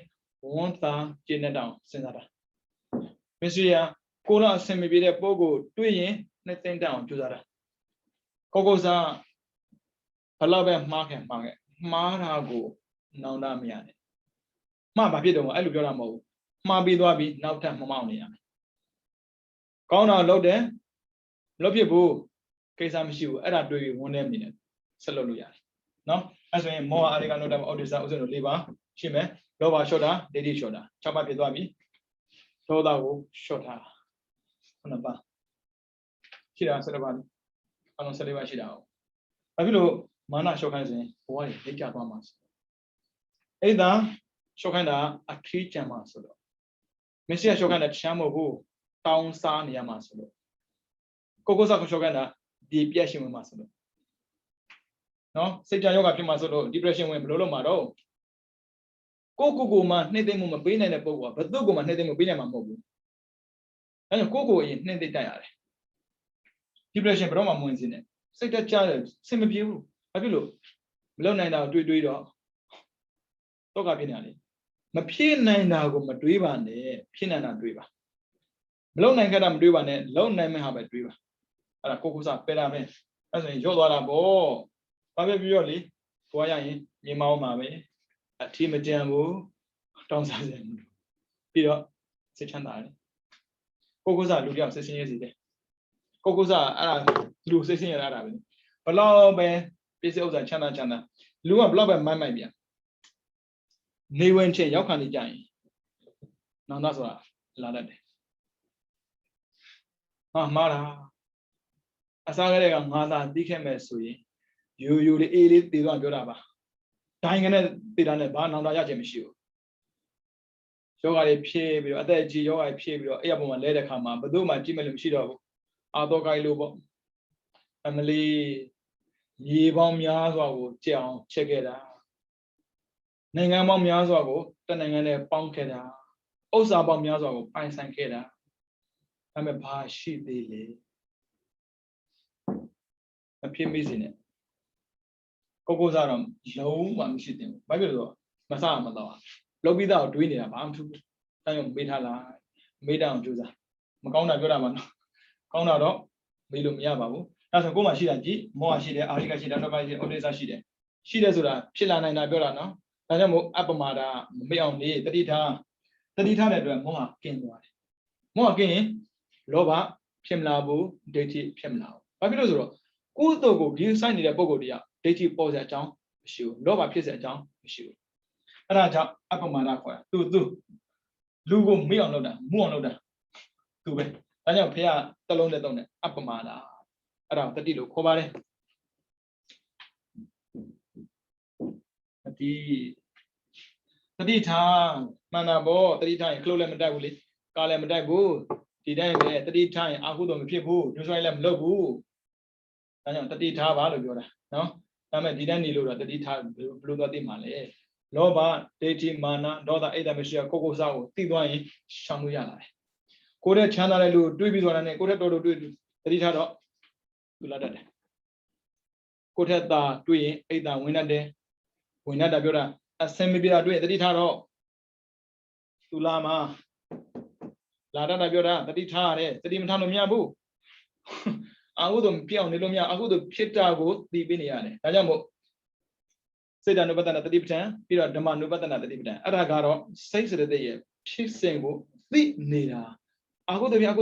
ဝန်သာကျင်းတဲ့တောင်စဉ်းစားတာမစ္စရိယကိုယ်တော့အစင်မပြေတဲ့ပုံကိုတွေ့ရင်နှစ်သိမ့်တောင်ကြိုးစားတာကိုစားဘလောက်ပဲမှားခဲ့မှားတာကိုနောင်တမရနဲ့မှားဘာဖြစ်တော့အဲ့လိုပြောတာမဟုတ်ဘူးမှားပြီးသွားပြီးနောက်ထပ်မမောက်နေရမယ်ကောင်းတာလုပ်တယ်မလုပ်ဖြစ်ဘူးကိစ္စမရှိဘူးအဲ့ဒါတွေ့ပြီးဝန်ထဲမြင်တယ်ဆက်လုပ်လို့ရတယ်နော်အဲ့ဆိုရင်မောဟအာရိကနောတမအော်ဒိစာဥစ္စာတို့၄ပါးရှိမယ်လောဘရှော့တာဒိဋ္ဌိရှော့တာ6ပါးဖြစ်သွားပြီဒေါသကိုရှော့တာ9ပါးရှိတာ7ပါးအလုံး14ပါးရှိတာဟုတ်ဘာဖြစ်လို့မာနရှော့ခိုင်းဆိုရင်ဘဝကြီးလက်ကျသွားမှာအဲ့ဒါရှော့ခိုင်းတာအထီးကျန်မှာဆိုတော့မစ္စရိယရှော့ခိုင်းတာချမ်းမဟုတ်ဘူးတောင်းစားနေရမှာဆိုတော့ကိုစားကိုရှော့ခိုင်းတာဒီပြက်ရှင်ဝင်မှာဆိုတော့နော်စိတ်ကြယောဂဖြစ်မှာဆိုတော့ depression ဝင်ဘယ်လိုလုပ်မှာတော့ကိုမှနှိမ့်သိမ့်မှုမပေးနိုင်တဲ့ပုံကဘယ်သူ့ကိုမှနှိမ့်သိမ့်မှုပေးနိုင်မှာမဟုတ်ဘူးအဲကြောင့်ကိုအရင်နှိမ့်သိမ့်တတ်ရတယ် depression ဘယ်တော့မှမဝင်စေနဲ့စိတ်တက်ကြတယ်စင်မပြေဘူးဘာဖြစ်လို့မလုပ်နိုင်တာတွေ့တော့ တော့ကဖြစ်နေတယ်မဖြစ်နိုင်တာကိုမတွေးပါနဲ့ဖြစ်နိုင်တာတွေးပါမလုံနိုင်ခဲ့တာမတွေးပါနဲ့လုံနိုင်မဲ့ဟာပဲတွေးပါအဲ့ဒါကိုကုစားပယ်တာပဲအဲ့ဆိုရင်ရော့သွားတာပေါ့ဘာပဲပြောလေဘွားရရင်မြေမောင်းမှာပဲအထီးမကြံဘူးတောင်းစားစရာမလိုပြီးတော့စိတ်ချမ်းသာတယ်ကိုကုစားလူတယောက်စိတ်ဆင်းရဲစေတယ်ကိုကုစားအဲ့ဒါလူစိတ်ဆင်းရဲရတာပဲဘလောက်ပဲပြည့်စုံဥစ္စာချမ်းသာလူကဘလောက်ပဲမိုက်ပြန်နေဝင်ချင်းရောက်ခါနေကြရင်နောင်တဆိုတာလာတတ်တယ်ဟာမှားတာအစားကလေးကငါသာသိခဲ့မဲ့ဆိုရင်ယူလေးအေးလေးတည်သွားပြောတာပါဒိုင်းကနေတည်တာနဲ့ဘာနောင်တရခြင်းမရှိဘူးယောဂါတွေဖြည့်ပြီးတော့အသက်ကြီးယောဂါဖြည့်ပြီးတော့အဲ့အပေါ်မှာလဲတဲ့ခါမှာဘယ်သူမှကြည့်မဲ့လို့မရှိတော့ဘူးအာတော့ကိုင်းလို့ပေါ့အမလီရေပေါင်းများစွာကိုကြက်အောင်ချက်ခဲ့တာနိုင်ငံပေါင်းများစွာကိုတနိုင်ငံနဲ့ပေါင်းခဲ့တာဥစ္စာပေါင်းများစွာကိုပိုင်ဆိုင်ခဲ့တာဒါပေမဲ့ဘာရှိသေးလဲမဖြစ်မိစေနဲ့ကိုစားတော့လုံးဝမရှိသင့်ဘူးဘာဖြစ်လို့မစားမတော့လောက်ပြီးသားကိုတွေးနေတာဘာမှမဖြစ်ဘူးတိုင်းရုံမေးထားလားမေးတအောင်ကြိုးစားမကောင်းတာပြောတာမှနော်ကောင်းတာတော့မေးလို့မရပါဘူးအဲ့ဆိုကိုမှရှိတာကြည့်မောဟရှိတယ်အာရိကရှိတယ်တော့ပါရှိတယ်ဩဒိသရှိတယ်ဆိုတာဖြစ်လာနိုင်တာပြောတာနော်ဒါကြောင့်မို့အပမာဒမမေ့အောင်နေတတိထားတဲ့အတွက်မောဟကင်းသွားတယ်မောဟကင်းရင်လောဘဖြစ်မလာဘူးဒိဋ္ဌိဖြစ်မလာဘူးဘာဖြစ်လို့ဆိုတော့ကုသိုလ်ကိုဒီစိုက်နေတဲ့ပုံကိုယ်တွေကဒိဋ္ဌိပေါ်စရာအကြောင်းမရှိဘူးလောဘဖြစ်စရာအကြောင်းမရှိဘူးအဲ့ဒါကြောင့်အပမာဒခေါ်တာသူလူကိုမေ့အောင်လုပ်တာမှုအောင်လုပ်တာသူပဲဒါကြောင့်ဖေကတလုံးနဲ့တုံးတယ်အပမာဒအဲ့ဒါတတိလို့ခေါ်ပါတယ်တတိထားမှန်တာပေါ့တတိထားရင်ခလုတ်လည်းမတိုက်ဘူးလေကားလည်းမတိုက်ဘူးဒီတိုင်းပဲတတိထားရင်အာဟုတော့မဖြစ်ဘူးညှိုးဆွဲလည်းမလုပ်ဘူးဒါကြောင့်တတိထားပါလို့ပြောတာနော်ဒါပေမဲ့ဒီတိုင်းနေလို့တော့တတိထားဘယ်လိုသွားသိမှာလဲလောဘဒိဋ္ဌိမာနဒေါသအိတ်တမရှိရကိုစားကိုသိသွားရင်ရှောင်လို့ရလာတယ်ကိုယ်တဲ့ချမ်းသာတဲ့လူတွေးပြီးဆိုတာနဲ့ကိုယ်တဲ့တော်တော်တွေးတတိထားတော့သူလာတတ်တယ်ကိုယ်ထက်သာတွေးရင်အိတ်တဝင်တတ်တယ်ဝင်တတ်တာပြောတာအစင်မပြေတာတွေးတတိထားတော့သူလာမှာလာတတ်တာပြောတာတတိထားရတယ်တတိမထားလို့မရဘူးအာဟုတော့ပြောင်းနေလို့မရအာဟုတော့ဖြစ်တာကိုသိပေးနေရတယ်ဒါကြောင့်မို့စေတ ानु ပတ္တနာတတိပဋ္ဌာန်ပြီးတော့ဓမ္မ ानु ပတ္တနာတတိပဋ္ဌာန်အဲ့ဒါကတော့စိတ်စရတဲ့ရဲ့ဖြစ်စဉ်ကိုသိနေတာအာဟုတော့ဖြစ်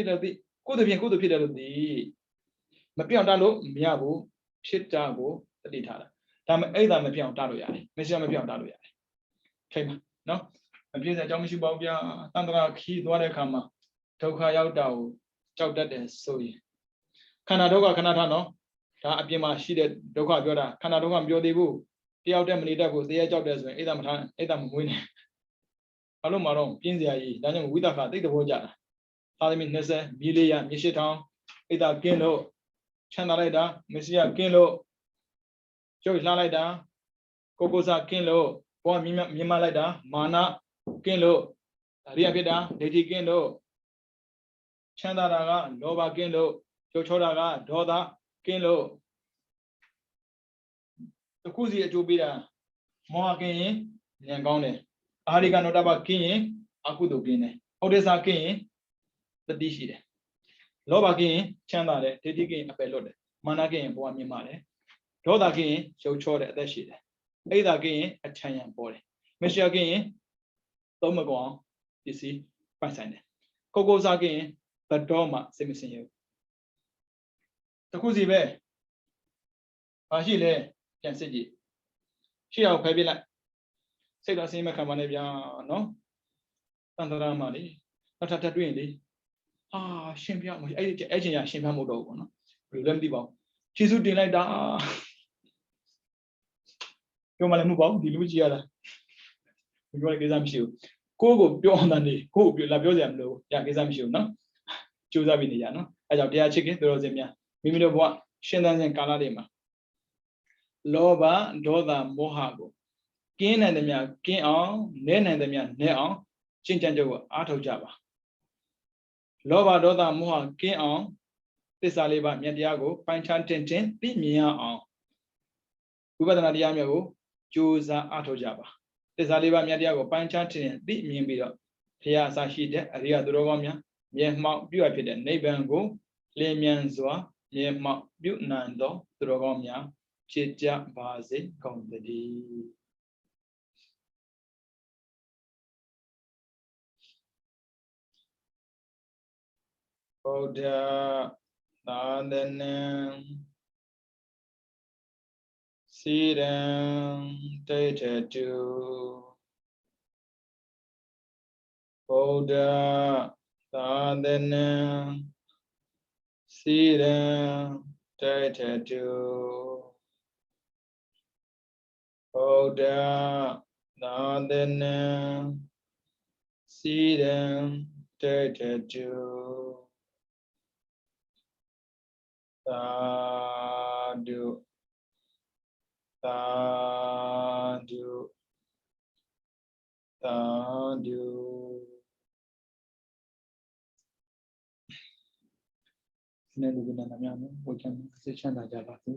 တယ်သိကိုယ်တည်းဖြစ်တယ်လို့သိမပြောင်းတလို့မရဘူးဖြစ်တာကိုတတိထားတာဒါမှအဲ့ဒါမပြောင်းတလို့ရတယ်မရှိမပြောင်းတလို့ရတယ်ခိုင်းပါနော်မပြည့်စုံအကြောင်းမရှိပါဘူးဗျာတန်တရာခီးသွားတဲ့အခါမှာဒုက္ခရောက်တာကိုကြောက်တတ်တယ်ဆိုရင်ခန္ဓာဒုက္ခခဏထားနော်ဒါအပြင်မှာရှိတဲ့ဒုက္ခပြောတာခန္ဓာဒုက္ခမပြောသေးဘူးတယောက်တည်းမနေတတ်ဘူးတရားကြောက်တယ်ဆိုရင်အိဒါမထားအိဒါမမွေးနဲ့ဘာလို့မှတော့ပြင်းစရာကြီးဒါကြောင့်ဝိသခသိတဲ့ဘောကြတာသာသမီ20မီလီယံမြေရှိထောင်အိဒါကင်းလို့ချမ်းသာလိုက်တာမစ္စည်းကင်းလို့ကျုပ်လှလိုက်တာကိုစားကင်းလို့ဘောမြင်မလိုက်တာမာနကင်းလို့ဒါရိယဖြစ်တာဒိဋ္ဌိကင်းလို့ချမ်းသာတာကလောဘကင်းလို့ကျုပ်ချောတာကဒေါသကင်းလို့တခုစီအကျိုးပေးတာမောဟကင်းရင်ဉာဏ်ကောင်းတယ်အာရိကနောတပကင်းရင်အကုသိုလ်ကင်းတယ်ဩဒိသကင်းရင်တတိရှိတယ်လောဘကင်းရင်ချမ်းသာတယ်ဒိဋ္ဌိကင်းရင်အပယ်လွတ်တယ်မာနကင်းရင်ဘဝမြင့်မာတယ်ဒေါသကင်းရင်ရုပ်ချောတယ်အသက်ရှိတယ်အိဒါကင်းရင်အချမ်းရံပေါ်တယ်မရှိကင်းရင်သုံးမကောင်းပစ္စည်းပိုင်ဆိုင်တယ်ကိုစားကင်းရင်ဘတော်မှစိတ်မစင်ရဘူးတခုစီပဲဘာရှိလဲပြန်စစ်ကြည့်ရှေ့အောင်ဖယ်ပြလိုက်စိတ်တော်စင်းမခံပါနဲ့ဗျာနော်တန်တရာမှလေနောက်ထပ်တွေ့ရင်လေရှင်ပြမအဲ့ချိန်ရရှင်ပြမဟုတ်တော့ဘူးပေါ့နော်ဘယ်လိုလဲမသိပါဘူးခြေစုတင်လိုက်တာပြောမှလည်းမဟုတ်ပါဘူးဒီလူကြီးရတာပြောရကိစ္စမရှိဘူးကိုပြောအောင်တန်နေကိုပြောလာပြောစရာမလိုဘူးရကိစ္စမရှိဘူးနော်ကြိုးစားပြီးနေရနော်အဲကြောင့်တရားချစ်ခင်သူတော်စင်များမိမိတို့ဘဝရှင်သန်စဉ်ကာလတွေမှာလောဘဒေါသမောဟကိုကင်းနိုင်သမျှကင်းအောင်နဲနိုင်သမျှနဲအောင်ကျင့်ကြံကြဖို့အားထုတ်ကြပါလောဘဒေါသမောဟကင်းအောင်သစ္စာလေးပါးမြတ်တရားကိုပိုင်းခြားတင်သိမြင်ရအောင်ဝိပဿနာတရားမျိုးကိုကြိုးစားအားထုတ်ကြပါ သစ္စာလေးပါးမြတ်တရားကိုပိုင်းခြားထင်သိမြင်ပြီးတော့ဘုရားအစရှိတဲ့အရိယသူတော်ကောင်းများမျက်မှောက်ပြုအပ်ဖြစ်တဲ့နိဗ္ဗာန်ကိုလင်းမြန်စွာမျက်မှောက်ပြုနိုင်သောသူတော်ကောင်းများဖြစ်ကြပါစေကုန်သတည်းဗုဒ္ဓသာသနံစီရံဒိဋ္ဌတုဗုဒ္ဓသာသနံစီရံဒိဋ္ဌတုဗုဒ္ဓသာသနံစီရံဒိဋ္ဌတုသာဓုသာဓုသာဓုဒီနေ့လူကနာများနော်ဝေချမ်းစိတ်ချမ်းသာကြပါစေ